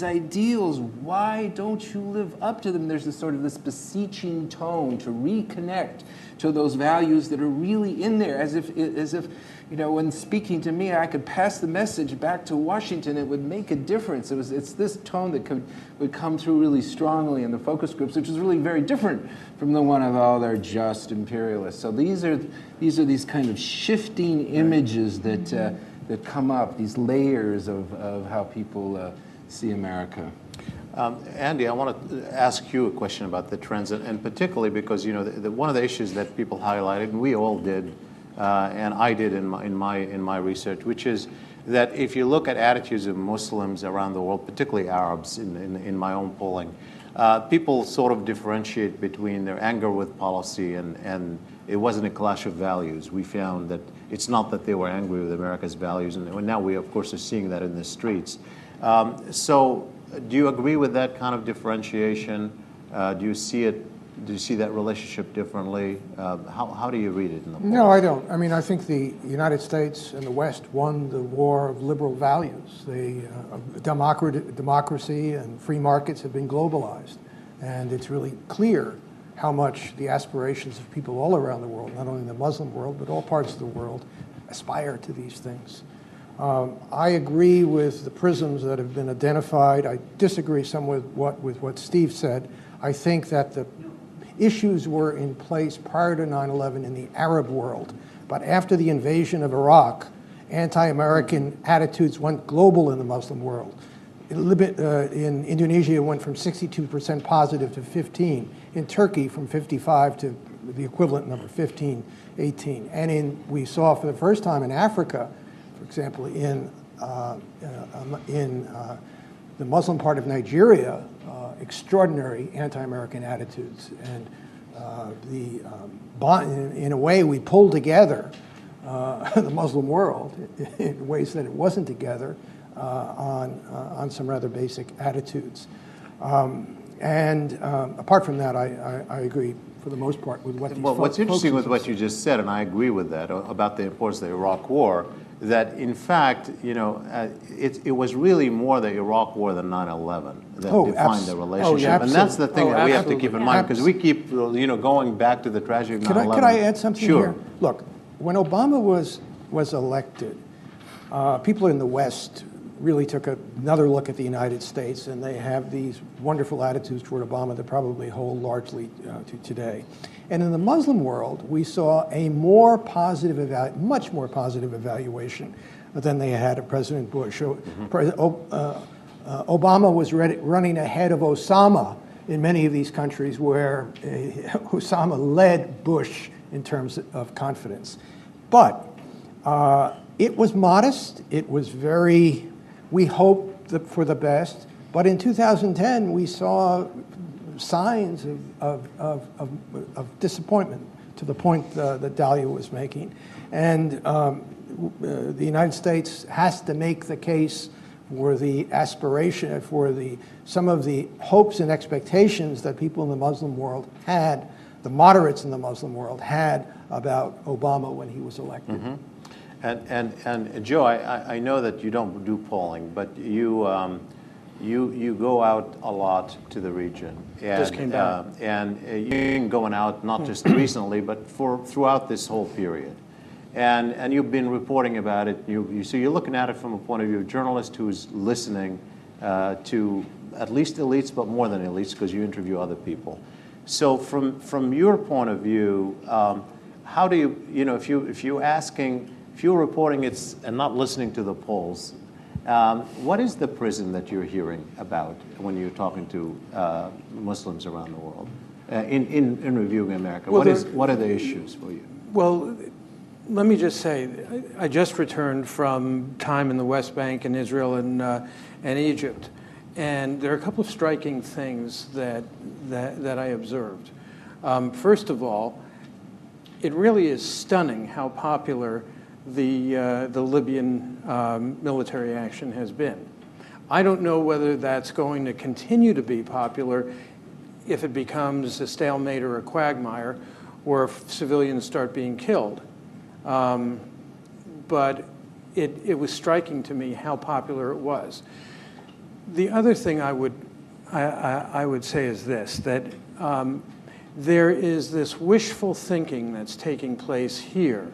ideals, why don't you live up to them? There's this sort of this beseeching tone to reconnect to those values that are really in there, as if when speaking to me, I could pass the message back to Washington. It would make a difference. It's this tone that would come through really strongly in the focus groups, which is really very different from the one of, oh, they're just imperialists. So these are these kind of shifting images that come up, these layers of how people see America. Andy, I want to ask you a question about the trends, and particularly because one of the issues that people highlighted, and we all did, and I did in my research, which is that if you look at attitudes of Muslims around the world, particularly Arabs, in my own polling, people sort of differentiate between their anger with policy and it wasn't a clash of values. We found that it's not that they were angry with America's values, and now we of course are seeing that in the streets. So, do you agree with that kind of differentiation? Do you see that relationship differently? How do you read it in the polls? No, I don't. I mean, I think the United States and the West won the war of liberal values. Democracy and free markets have been globalized. And it's really clear how much the aspirations of people all around the world, not only in the Muslim world, but all parts of the world, aspire to these things. I agree with the prisms that have been identified. I disagree somewhat with what Steve said. I think that the issues were in place prior to 9/11 in the Arab world, but after the invasion of Iraq, anti-American attitudes went global in the Muslim world. In Indonesia, it went from 62% positive to 15. In Turkey, from 55 to the equivalent number, 15, 18. And we saw for the first time in Africa, for example, in the Muslim part of Nigeria, extraordinary anti-American attitudes. And in a way, we pulled together the Muslim world in ways that it wasn't together on some rather basic attitudes. Apart from that, I agree for the most part with what these Well, what's interesting with what you just said, and I agree with that, about the importance of the Iraq War, that in fact, it was really more the Iraq War than 9/11 that defined the relationship. And that's the thing that we have to keep in mind, because we keep going back to the tragedy of 9/11. Could I add something Sure. here? Look, when Obama was elected, people in the West really took another look at the United States, and they have these wonderful attitudes toward Obama that probably hold largely to today. And in the Muslim world, we saw a much more positive evaluation than they had of President Bush. Obama was running ahead of Osama in many of these countries where Osama led Bush in terms of confidence. But it was modest. It was we hoped for the best. But in 2010, we saw signs of disappointment, to the point that Dahlia was making. And the United States has to make the case for the aspiration, some of the hopes and expectations that people in the Muslim world had, the moderates in the Muslim world had about Obama when he was elected. Mm-hmm. And Joe, I know that you don't do polling, but you go out a lot to the region. And, Just came back. And you've been going out not just recently, but throughout this whole period. And you've been reporting about it. So you're looking at it from a point of view of a journalist who's listening to at least elites, but more than elites, because you interview other people. So from your point of view, how do you, if you're reporting it and not listening to the polls, what is the prism that you're hearing about when you're talking to Muslims around the world in reviewing America? Well, what are the issues for you? Well, let me just say, I just returned from time in the West Bank and Israel and Egypt, and there are a couple of striking things that I observed. First of all, it really is stunning how popular the Libyan military action has been. I don't know whether that's going to continue to be popular if it becomes a stalemate or a quagmire, or if civilians start being killed. But it was striking to me how popular it was. The other thing I would say is this, that there is this wishful thinking that's taking place here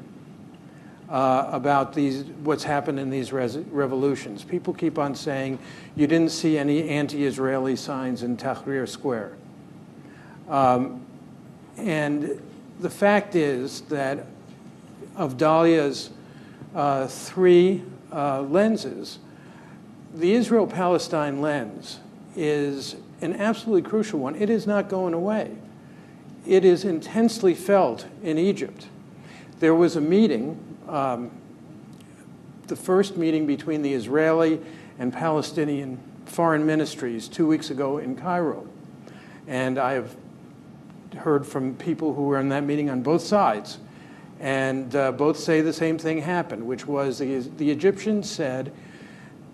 about what's happened in these revolutions. People keep on saying, you didn't see any anti-Israeli signs in Tahrir Square. And the fact is that of Dahlia's three lenses, the Israel-Palestine lens is an absolutely crucial one. It is not going away. It is intensely felt in Egypt. There was a meeting, the first meeting between the Israeli and Palestinian foreign ministries 2 weeks ago in Cairo. And I have heard from people who were in that meeting on both sides. And both say the same thing happened, which was the Egyptians said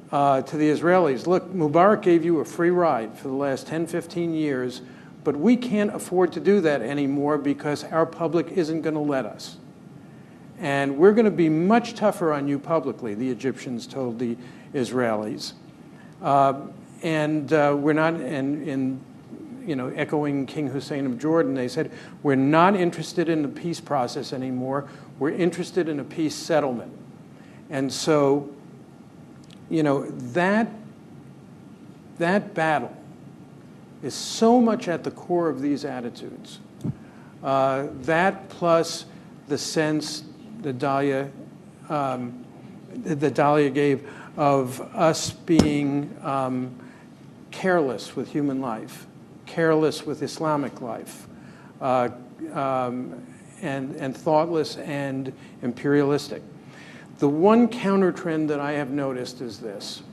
to the Israelis, look, Mubarak gave you a free ride for the last 10, 15 years, but we can't afford to do that anymore because our public isn't going to let us. And we're going to be much tougher on you publicly, the Egyptians told the Israelis. We're not, and echoing King Hussein of Jordan, they said, we're not interested in the peace process anymore. We're interested in a peace settlement. And so, that battle is so much at the core of these attitudes. That plus the sense that Dahlia gave of us being careless with human life, careless with Islamic life, and thoughtless and imperialistic. The one counter trend that I have noticed is this,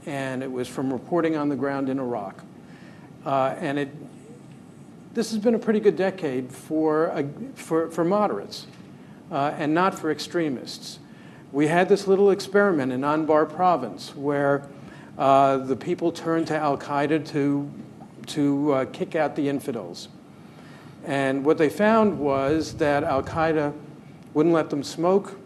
and it was from reporting on the ground in Iraq. This has been a pretty good decade for moderates and not for extremists. We had this little experiment in Anbar province where the people turned to Al-Qaeda to kick out the infidels. And what they found was that Al-Qaeda wouldn't let them smoke,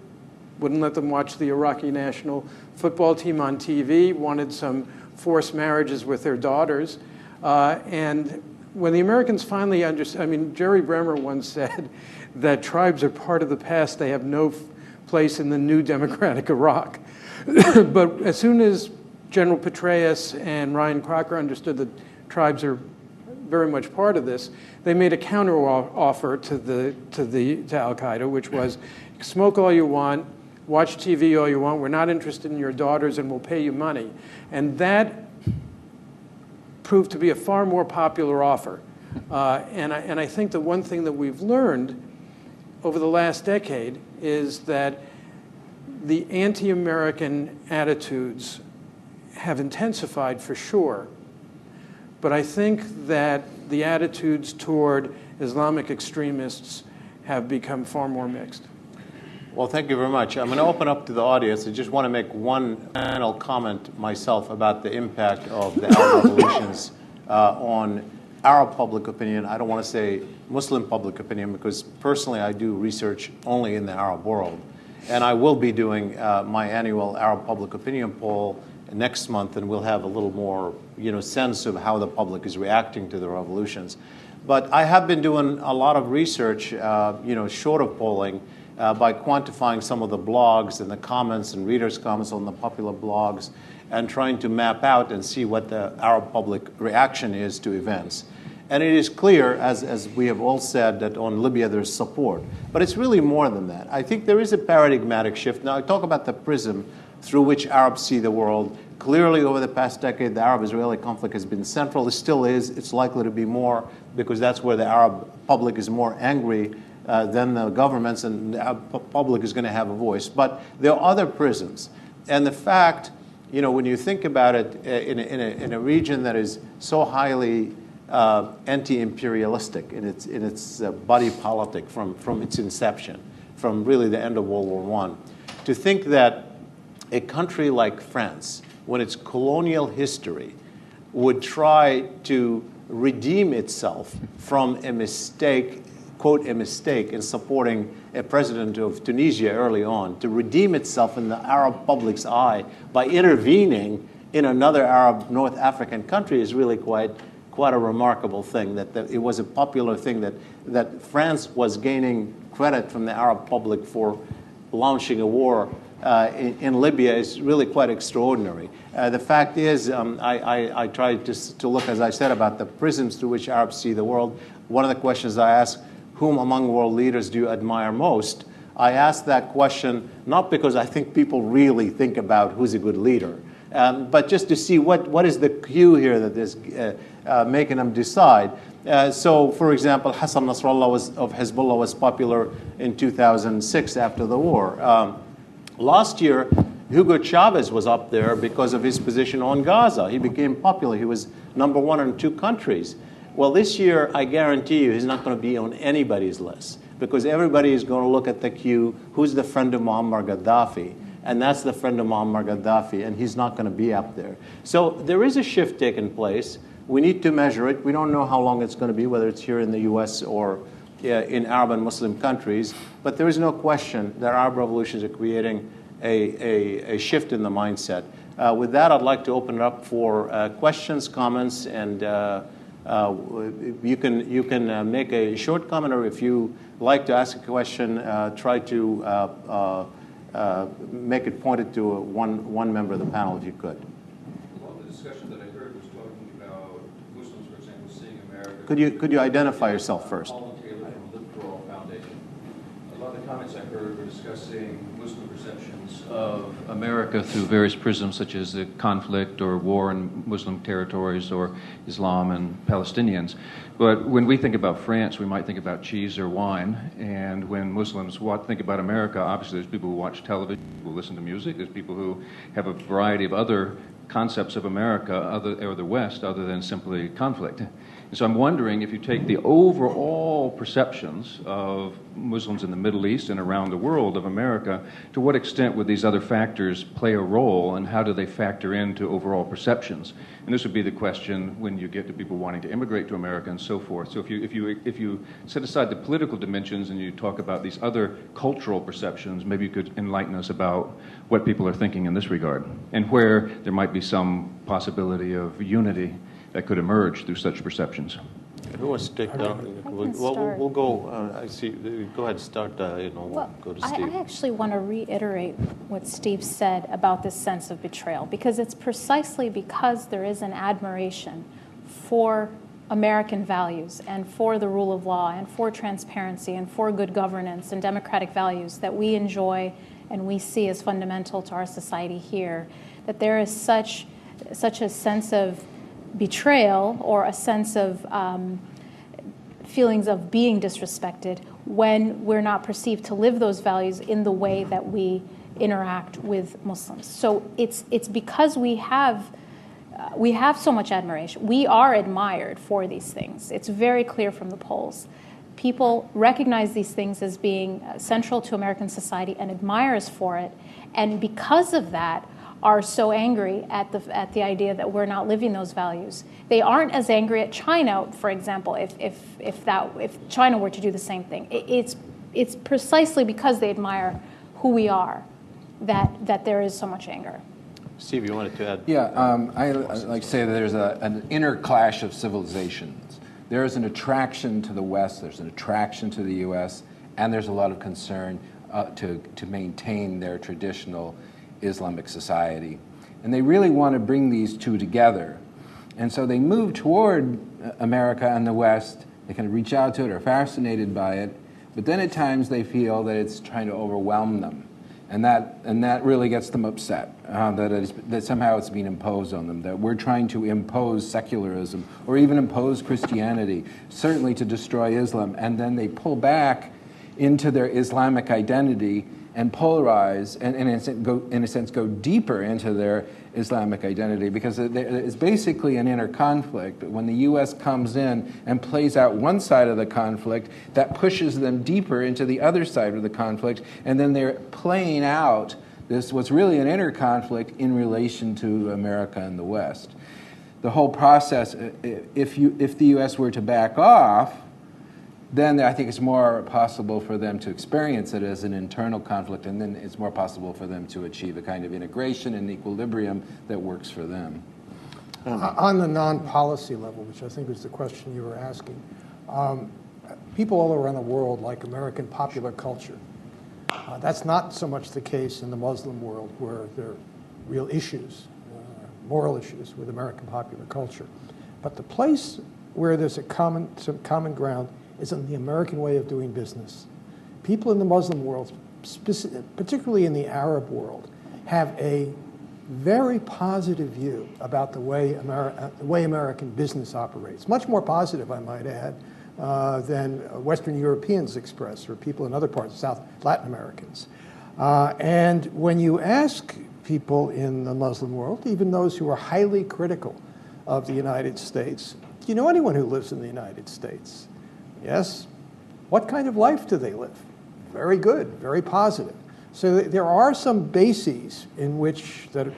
wouldn't let them watch the Iraqi national football team on TV, wanted some forced marriages with their daughters. And when the Americans finally understood, Jerry Bremer once said that tribes are part of the past, they have no place in the new democratic Iraq. But as soon as General Petraeus and Ryan Crocker understood that tribes are very much part of this, they made a counter offer to Al-Qaeda, which was smoke all you want, watch TV all you want, we're not interested in your daughters and we'll pay you money. And that proved to be a far more popular offer. And I think the one thing that we've learned over the last decade is that the anti-American attitudes have intensified for sure. But I think that the attitudes toward Islamic extremists have become far more mixed. Well, thank you very much. I'm going to open up to the audience. I just want to make one final comment myself about the impact of the Arab revolutions on Arab public opinion. I don't want to say Muslim public opinion because personally I do research only in the Arab world. And I will be doing my annual Arab public opinion poll next month, and we'll have a little more sense of how the public is reacting to the revolutions. But I have been doing a lot of research, short of polling, by quantifying some of the blogs and the comments and readers' comments on the popular blogs and trying to map out and see what the Arab public reaction is to events. And it is clear, as we have all said, that on Libya there's support. But it's really more than that. I think there is a paradigmatic shift. Now, I talk about the prism through which Arabs see the world. Clearly, over the past decade, the Arab-Israeli conflict has been central. It still is. It's likely to be more because that's where the Arab public is more angry than the governments, and the public is going to have a voice. But there are other prisms. And the fact, when you think about it, in a region that is so highly anti-imperialistic in its body politic from its inception, from really the end of World War I, to think that a country like France, when its colonial history would try to redeem itself from a mistake quote, a mistake in supporting a president of Tunisia early on to redeem itself in the Arab public's eye by intervening in another Arab North African country is really quite a remarkable thing. That it was a popular thing that France was gaining credit from the Arab public for launching a war in Libya is really quite extraordinary. The fact is, I tried to look, as I said, about the prisms through which Arabs see the world. One of the questions I asked, whom among world leaders do you admire most? I asked that question not because I think people really think about who's a good leader, but just to see what is the cue here that is making them decide. So, for example, Hassan Nasrallah of Hezbollah was popular in 2006 after the war. Last year, Hugo Chavez was up there because of his position on Gaza. He became popular. He was #1 in 2 countries. Well, this year, I guarantee you, he's not going to be on anybody's list because everybody is going to look at the queue, who's the friend of Muammar Gaddafi? And that's the friend of Muammar Gaddafi, and he's not going to be up there. So there is a shift taking place. We need to measure it. We don't know how long it's going to be, whether it's here in the U.S. or in Arab and Muslim countries. But there is no question that Arab revolutions are creating a shift in the mindset. With that, I'd like to open it up for questions, comments, and you can make a short comment, or if you like to ask a question, try to make it pointed to one member of the panel, if you could. A lot of the discussion that I heard was talking about Muslims, for example, seeing America. Could you identify yourself first? Paul Taylor from the Live for All Foundation. A lot of the comments I heard were discussing Muslim perceptions of America through various prisms, such as the conflict or war in Muslim territories or Islam and Palestinians. But when we think about France, we might think about cheese or wine. And when Muslims think about America, obviously there's people who watch television, who listen to music. There's people who have a variety of other concepts of America or the West other than simply conflict. And so I'm wondering if you take the overall perceptions of Muslims in the Middle East and around the world of America, to what extent would these other factors play a role, and how do they factor into overall perceptions? And this would be the question when you get to people wanting to immigrate to America and so forth. So if you set aside the political dimensions and you talk about these other cultural perceptions, maybe you could enlighten us about what people are thinking in this regard, and where there might be some possibility of unity that could emerge through such perceptions. Who wants to take down? We'll go. I see. Go ahead. Start. We'll go to Steve. I actually want to reiterate what Steve said about this sense of betrayal, because it's precisely because there is an admiration for American values and for the rule of law and for transparency and for good governance and democratic values that we enjoy and we see as fundamental to our society here, that there is such a sense of betrayal or a sense of feelings of being disrespected when we're not perceived to live those values in the way that we interact with Muslims. So it's because we have so much admiration. We are admired for these things. It's very clear from the polls. People recognize these things as being central to American society and admire us for it. And because of that, are so angry at the idea that we're not living those values. They aren't as angry at China, for example, if China were to do the same thing. It's precisely because they admire who we are that there is so much anger. Steve, you wanted to add? Yeah, I like to say that there's an inner clash of civilizations. There is an attraction to the West, there's an attraction to the U.S., and there's a lot of concern to maintain their traditional Islamic society. And they really want to bring these two together. And so they move toward America and the West. They kind of reach out to it, are fascinated by it, but then at times they feel that it's trying to overwhelm them. And that really gets them upset, that somehow it's being imposed on them, that we're trying to impose secularism or even impose Christianity, certainly to destroy Islam. And then they pull back into their Islamic identity and polarize, and in a sense go deeper into their Islamic identity, because it's basically an inner conflict. When the U.S. comes in and plays out one side of the conflict, that pushes them deeper into the other side of the conflict, and then they're playing out this what's really an inner conflict in relation to America and the West. The whole process, if the U.S. were to back off, then I think it's more possible for them to experience it as an internal conflict, and then it's more possible for them to achieve a kind of integration and equilibrium that works for them. On the non-policy level, which I think was the question you were asking, people all around the world like American popular culture. That's not so much the case in the Muslim world, where there are real issues, moral issues with American popular culture. But the place where there's some common ground is in the American way of doing business. People in the Muslim world, particularly in the Arab world, have a very positive view about the way American business operates. Much more positive, I might add, than Western Europeans express, or people in other parts, South Latin Americans. And when you ask people in the Muslim world, even those who are highly critical of the United States, do you know anyone who lives in the United States? Yes. What kind of life do they live? Very good, very positive. So there are some bases in which that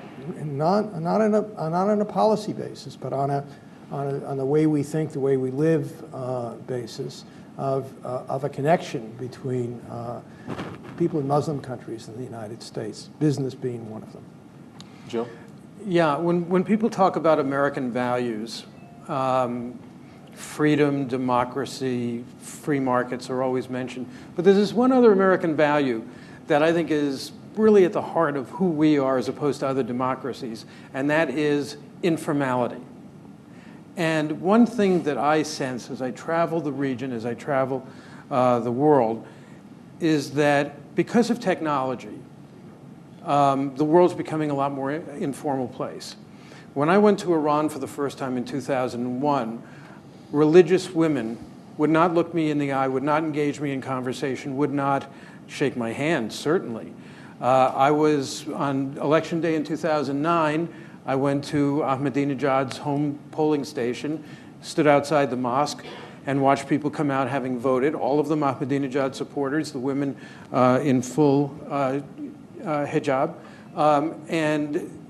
not on a policy basis, but on the way we think, the way we live basis of a connection between people in Muslim countries and the United States, business being one of them. Joe? Yeah, when people talk about American values, freedom, democracy, free markets are always mentioned. But there's this one other American value that I think is really at the heart of who we are as opposed to other democracies, and that is informality. And one thing that I sense as I travel the region, as I travel the world, is that because of technology, the world's becoming a lot more informal place. When I went to Iran for the first time in 2001, religious women would not look me in the eye, would not engage me in conversation, would not shake my hand, certainly. I was, on Election Day in 2009, I went to Ahmadinejad's home polling station, stood outside the mosque, and watched people come out having voted, all of them Ahmadinejad supporters, the women in full hijab. And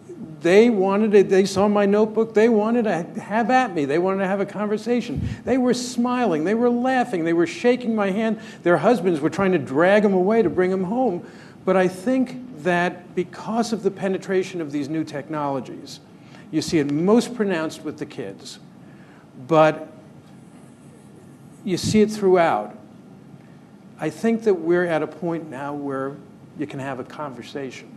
they saw my notebook, they wanted to have at me, they wanted to have a conversation. They were smiling, they were laughing, they were shaking my hand. Their husbands were trying to drag them away to bring them home. But I think that because of the penetration of these new technologies, you see it most pronounced with the kids, but you see it throughout. I think that we're at a point now where you can have a conversation.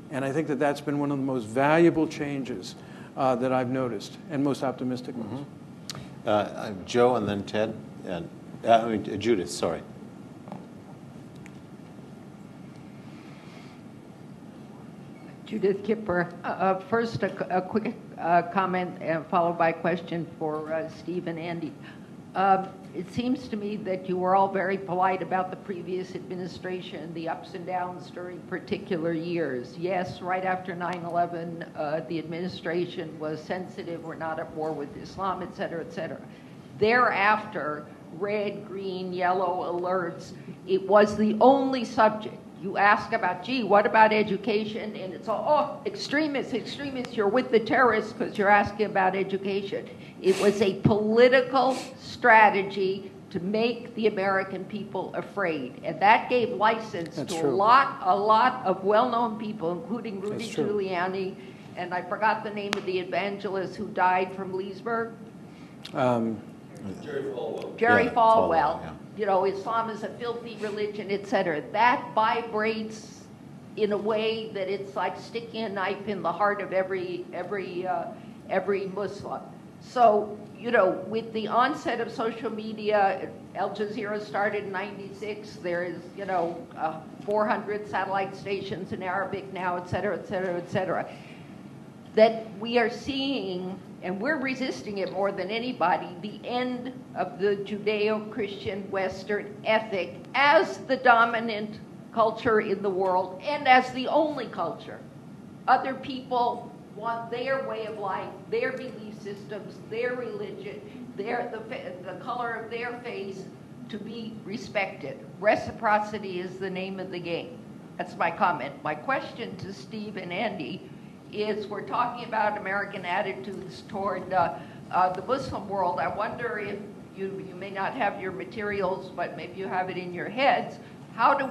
And I think that that's been one of the most valuable changes that I've noticed, and most optimistic ones. Joe, and then Ted, and Judith, sorry. Judith Kipper. First, a quick comment followed by a question for Steve and Andy. It seems to me that you were all very polite about the previous administration, the ups and downs during particular years. Yes, right after 9/11, the administration was sensitive, we're not at war with Islam, et cetera, et cetera. Thereafter, red, green, yellow alerts, it was the only subject. You ask about, gee, what about education? And it's all, oh, extremists, you're with the terrorists because you're asking about education. It was a political strategy to make the American people afraid. And that gave license to a lot of well-known people, including Rudy Giuliani, and I forgot the name of the evangelist who died from Leesburg. Jerry Falwell. Jerry Falwell. Yeah. You know, Islam is a filthy religion, etc. That vibrates in a way that it's like sticking a knife in the heart of every Muslim. So, you know, with the onset of social media, Al Jazeera started in '96. There is, 400 satellite stations in Arabic now, et cetera, et cetera, et cetera. That we are seeing, and we're resisting it more than anybody, the end of the Judeo-Christian Western ethic as the dominant culture in the world and as the only culture. Other people want their way of life, their belief systems, their religion, the color of their face to be respected. Reciprocity is the name of the game. That's my comment. My question to Steve and Andy is, we're talking about American attitudes toward the Muslim world. I wonder if you may not have your materials, but maybe you have it in your heads. How do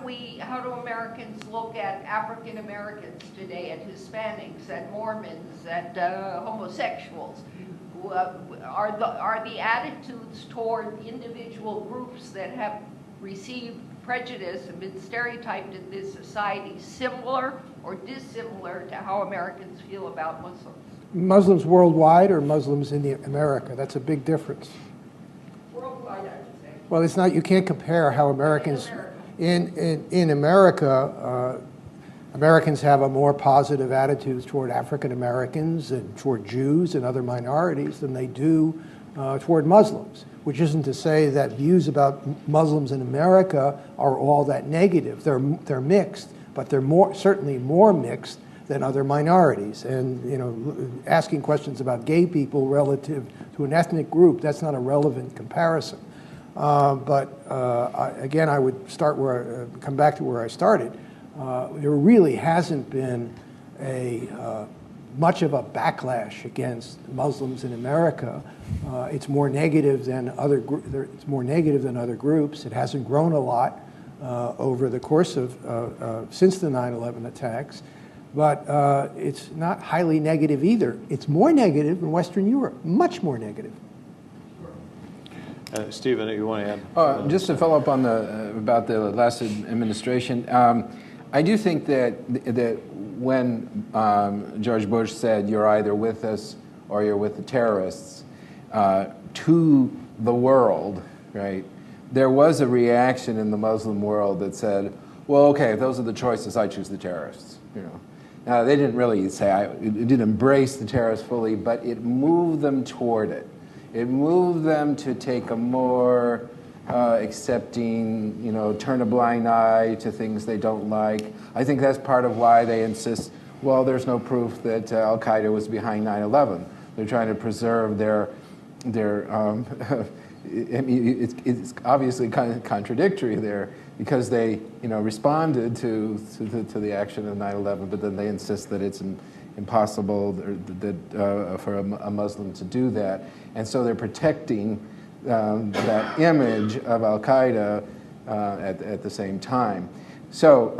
Americans look at African Americans today, at Hispanics, at Mormons, at homosexuals? Are the attitudes toward individual groups that have received prejudice and been stereotyped in this society similar or dissimilar to how Americans feel about Muslims? Muslims worldwide or Muslims in America? That's a big difference. Worldwide, I would say. Well, it's not. You can't compare how Americans in America. Americans have a more positive attitudes toward African Americans and toward Jews and other minorities than they do toward Muslims, which isn't to say that views about Muslims in America are all that negative. They're mixed, but they're certainly more mixed than other minorities. And asking questions about gay people relative to an ethnic group, that's not a relevant comparison. Again, I would come back to where I started. There really hasn't been much of a backlash against Muslims in America. It's more negative than other groups. It hasn't grown a lot over the course of since the 9/11 attacks, but it's not highly negative either. It's more negative in Western Europe, much more negative. Stephen, you want to add? Just to follow up on about the last administration, I do think that when George Bush said you're either with us or you're with the terrorists to the world, right? There was a reaction in the Muslim world that said, "Well, okay, if those are the choices, I choose the terrorists." Now they didn't really say it didn't embrace the terrorists fully, but it moved them toward it. It moved them to take a more accepting, turn a blind eye to things they don't like. I think that's part of why they insist, well, there's no proof that Al-Qaeda was behind 9/11. They're trying to preserve their I mean, it's obviously kind of contradictory there because they, responded to the action of 9/11, but then they insist that it's impossible for a Muslim to do that. And so they're protecting that image of Al-Qaeda at the same time. So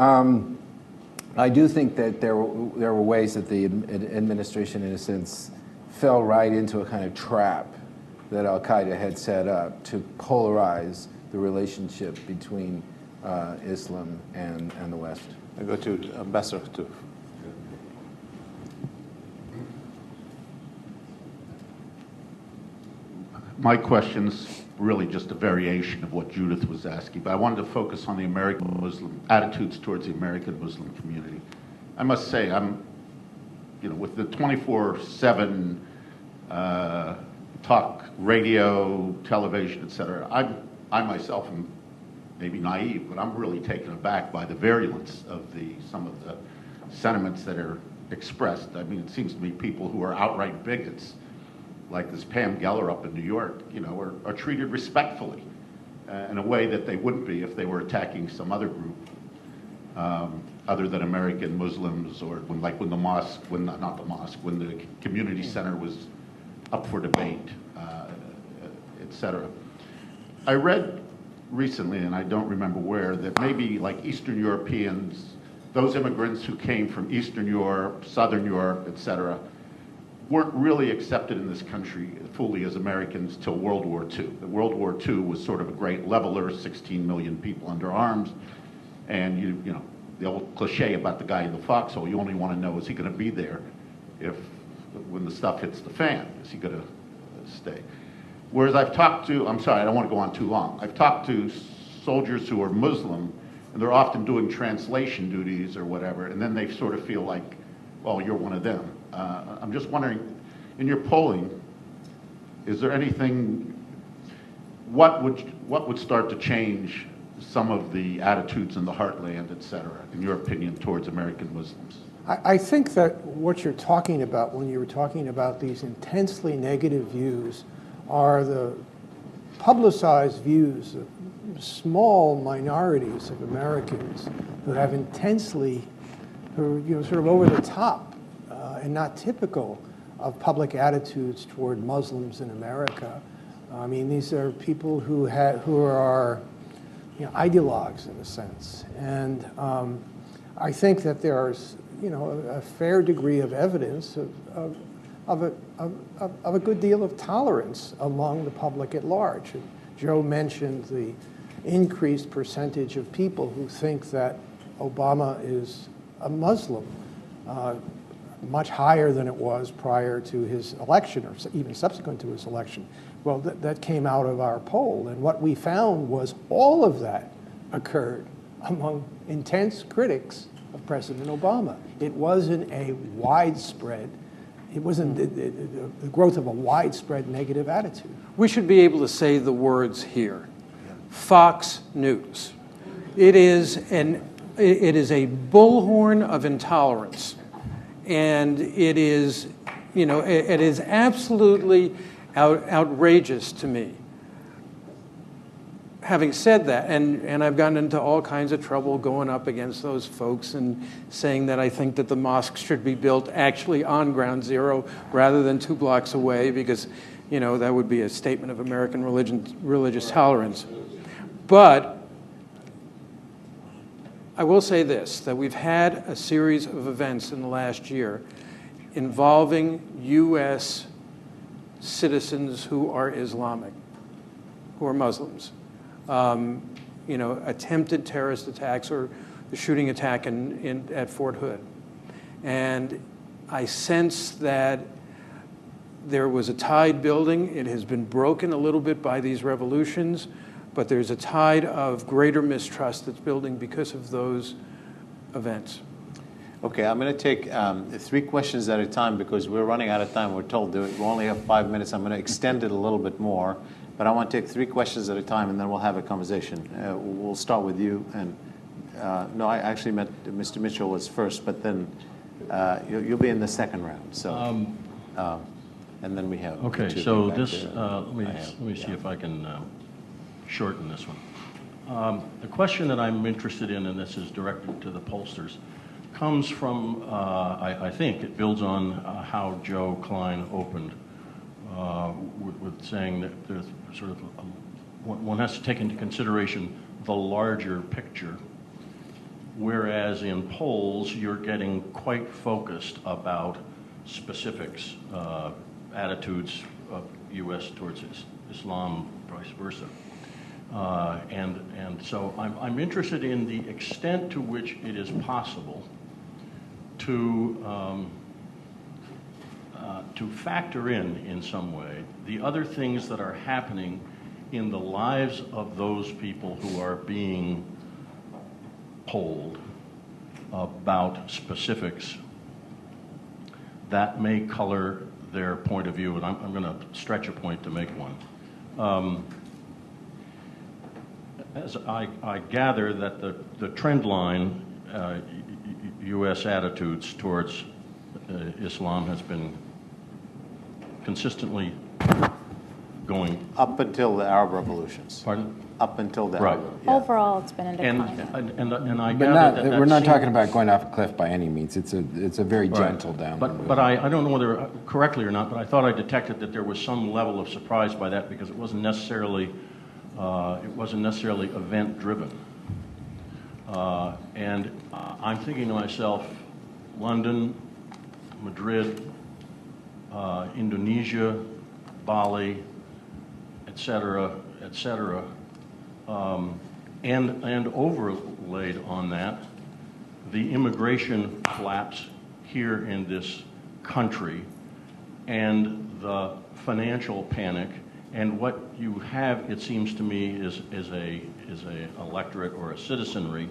I do think that there were ways that the administration, in a sense, fell right into a kind of trap that Al-Qaeda had set up to polarize the relationship between Islam and the West. I go to Ambassador too. My question's really just a variation of what Judith was asking, but I wanted to focus on the American Muslim attitudes towards the American Muslim community. I must say, I'm, with the 24/7 talk, radio, television, etc. I myself am maybe naive, but I'm really taken aback by the virulence of some of the sentiments that are expressed. I mean, it seems to me people who are outright bigots, like this Pam Geller up in New York, are treated respectfully in a way that they wouldn't be if they were attacking some other group other than American Muslims, or when the community center was up for debate, etc. I read recently, and I don't remember where, that maybe like Eastern Europeans, those immigrants who came from Eastern Europe, Southern Europe, etc., weren't really accepted in this country fully as Americans till World War II. World War II was sort of a great leveler, 16 million people under arms, and the old cliche about the guy in the foxhole, you only want to know, is he going to be there when the stuff hits the fan? Is he going to stay? Whereas I've talked to, I'm sorry, I don't want to go on too long. I've talked to soldiers who are Muslim, and they're often doing translation duties or whatever, and then they sort of feel like, well, you're one of them. I'm just wondering, in your polling, is there anything, what would start to change some of the attitudes in the heartland, et cetera, in your opinion, towards American Muslims? I think that what you're talking about when you were talking about these intensely negative views are the publicized views of small minorities of Americans who have sort of over the top and not typical of public attitudes toward Muslims in America. I mean, these are people who are ideologues in a sense. And I think that there's a fair degree of evidence of a good deal of tolerance among the public at large. And Joe mentioned the increased percentage of people who think that Obama is a Muslim, much higher than it was prior to his election or even subsequent to his election. Well, that came out of our poll, and what we found was all of that occurred among intense critics of President Obama. It wasn't a widespread, it wasn't the growth of a widespread negative attitude. We should be able to say the words here. Fox News. It is a bullhorn of intolerance, and it is absolutely outrageous to me. Having said that, and I've gotten into all kinds of trouble going up against those folks and saying that I think that the mosques should be built actually on Ground Zero rather than 2 blocks away, because that would be a statement of American religious tolerance. But I will say this, that we've had a series of events in the last year involving U.S. citizens who are Islamic, who are Muslims. Attempted terrorist attacks, or the shooting attack at Fort Hood. And I sense that there was a tide building. It has been broken a little bit by these revolutions, but there's a tide of greater mistrust that's building because of those events. Okay, I'm going to take 3 questions at a time because we're running out of time. We're told that we only have 5 minutes. I'm going to extend it a little bit more, but I want to take 3 questions at a time, and then we'll have a conversation. We'll start with you. And no, I actually meant Mr. Mitchell was first, but then you'll be in the second round. So, and then we have. Okay, so this. Let me see if I can shorten this one. The question that I'm interested in, and this is directed to the pollsters, comes from, I think it builds on how Joe Klein opened with saying that there's sort of, one has to take into consideration the larger picture, whereas in polls you're getting quite focused about specifics, attitudes of U.S. towards Islam, vice versa. And so I'm interested in the extent to which it is possible to factor in some way the other things that are happening in the lives of those people who are being polled about specifics that may color their point of view. And I'm going to stretch a point to make one. As I gather that the trend line, U.S. attitudes towards Islam has been consistently going up until the Arab revolutions. Pardon? Up until the right. Arab. Yeah. Overall, it's been in decline. And I but gather not, we're not talking about going off a cliff by any means. It's a very gentle down. But I don't know whether correctly or not, but I thought I detected that there was some level of surprise by that because it wasn't necessarily event driven. And I'm thinking to myself, London, Madrid, Indonesia, Bali, et cetera, and overlaid on that, the immigration collapse here in this country and the financial panic, and what you have, it seems to me, is a electorate or a citizenry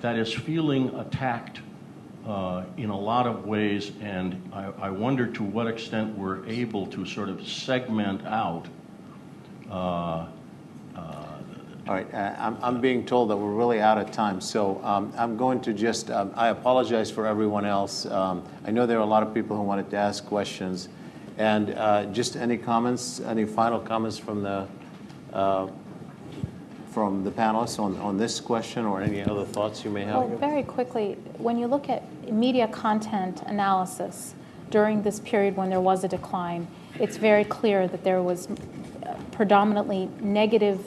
that is feeling attacked in a lot of ways, and I wonder to what extent we're able to sort of segment out. All right, I'm being told that we're really out of time, so I'm going to just, I apologize for everyone else. I know there are a lot of people who wanted to ask questions, and just any comments, any final comments from the panelists on this question, or any other thoughts you may have? Well, very quickly, when you look at media content analysis during this period when there was a decline, it's very clear that there was predominantly negative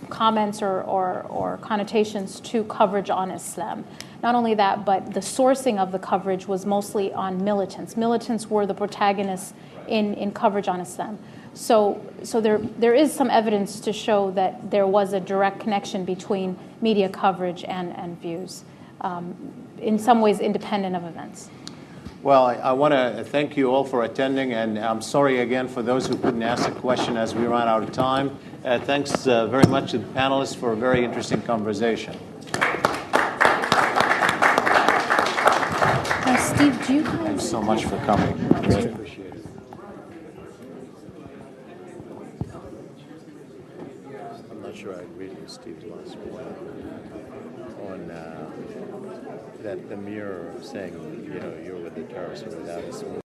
comments or connotations to coverage on Islam. Not only that, but the sourcing of the coverage was mostly on militants. Militants were the protagonists in coverage on Islam. So there is some evidence to show that there was a direct connection between media coverage and views, in some ways independent of events. Well, I want to thank you all for attending, and I'm sorry again for those who couldn't ask a question as we ran out of time. Thanks very much to the panelists for a very interesting conversation. Steve, do you guys... Thanks so much for coming. Really appreciate it. I'm not sure I agree with Steve's last point on that the mirror saying, you know, you're with the terrorists or without us.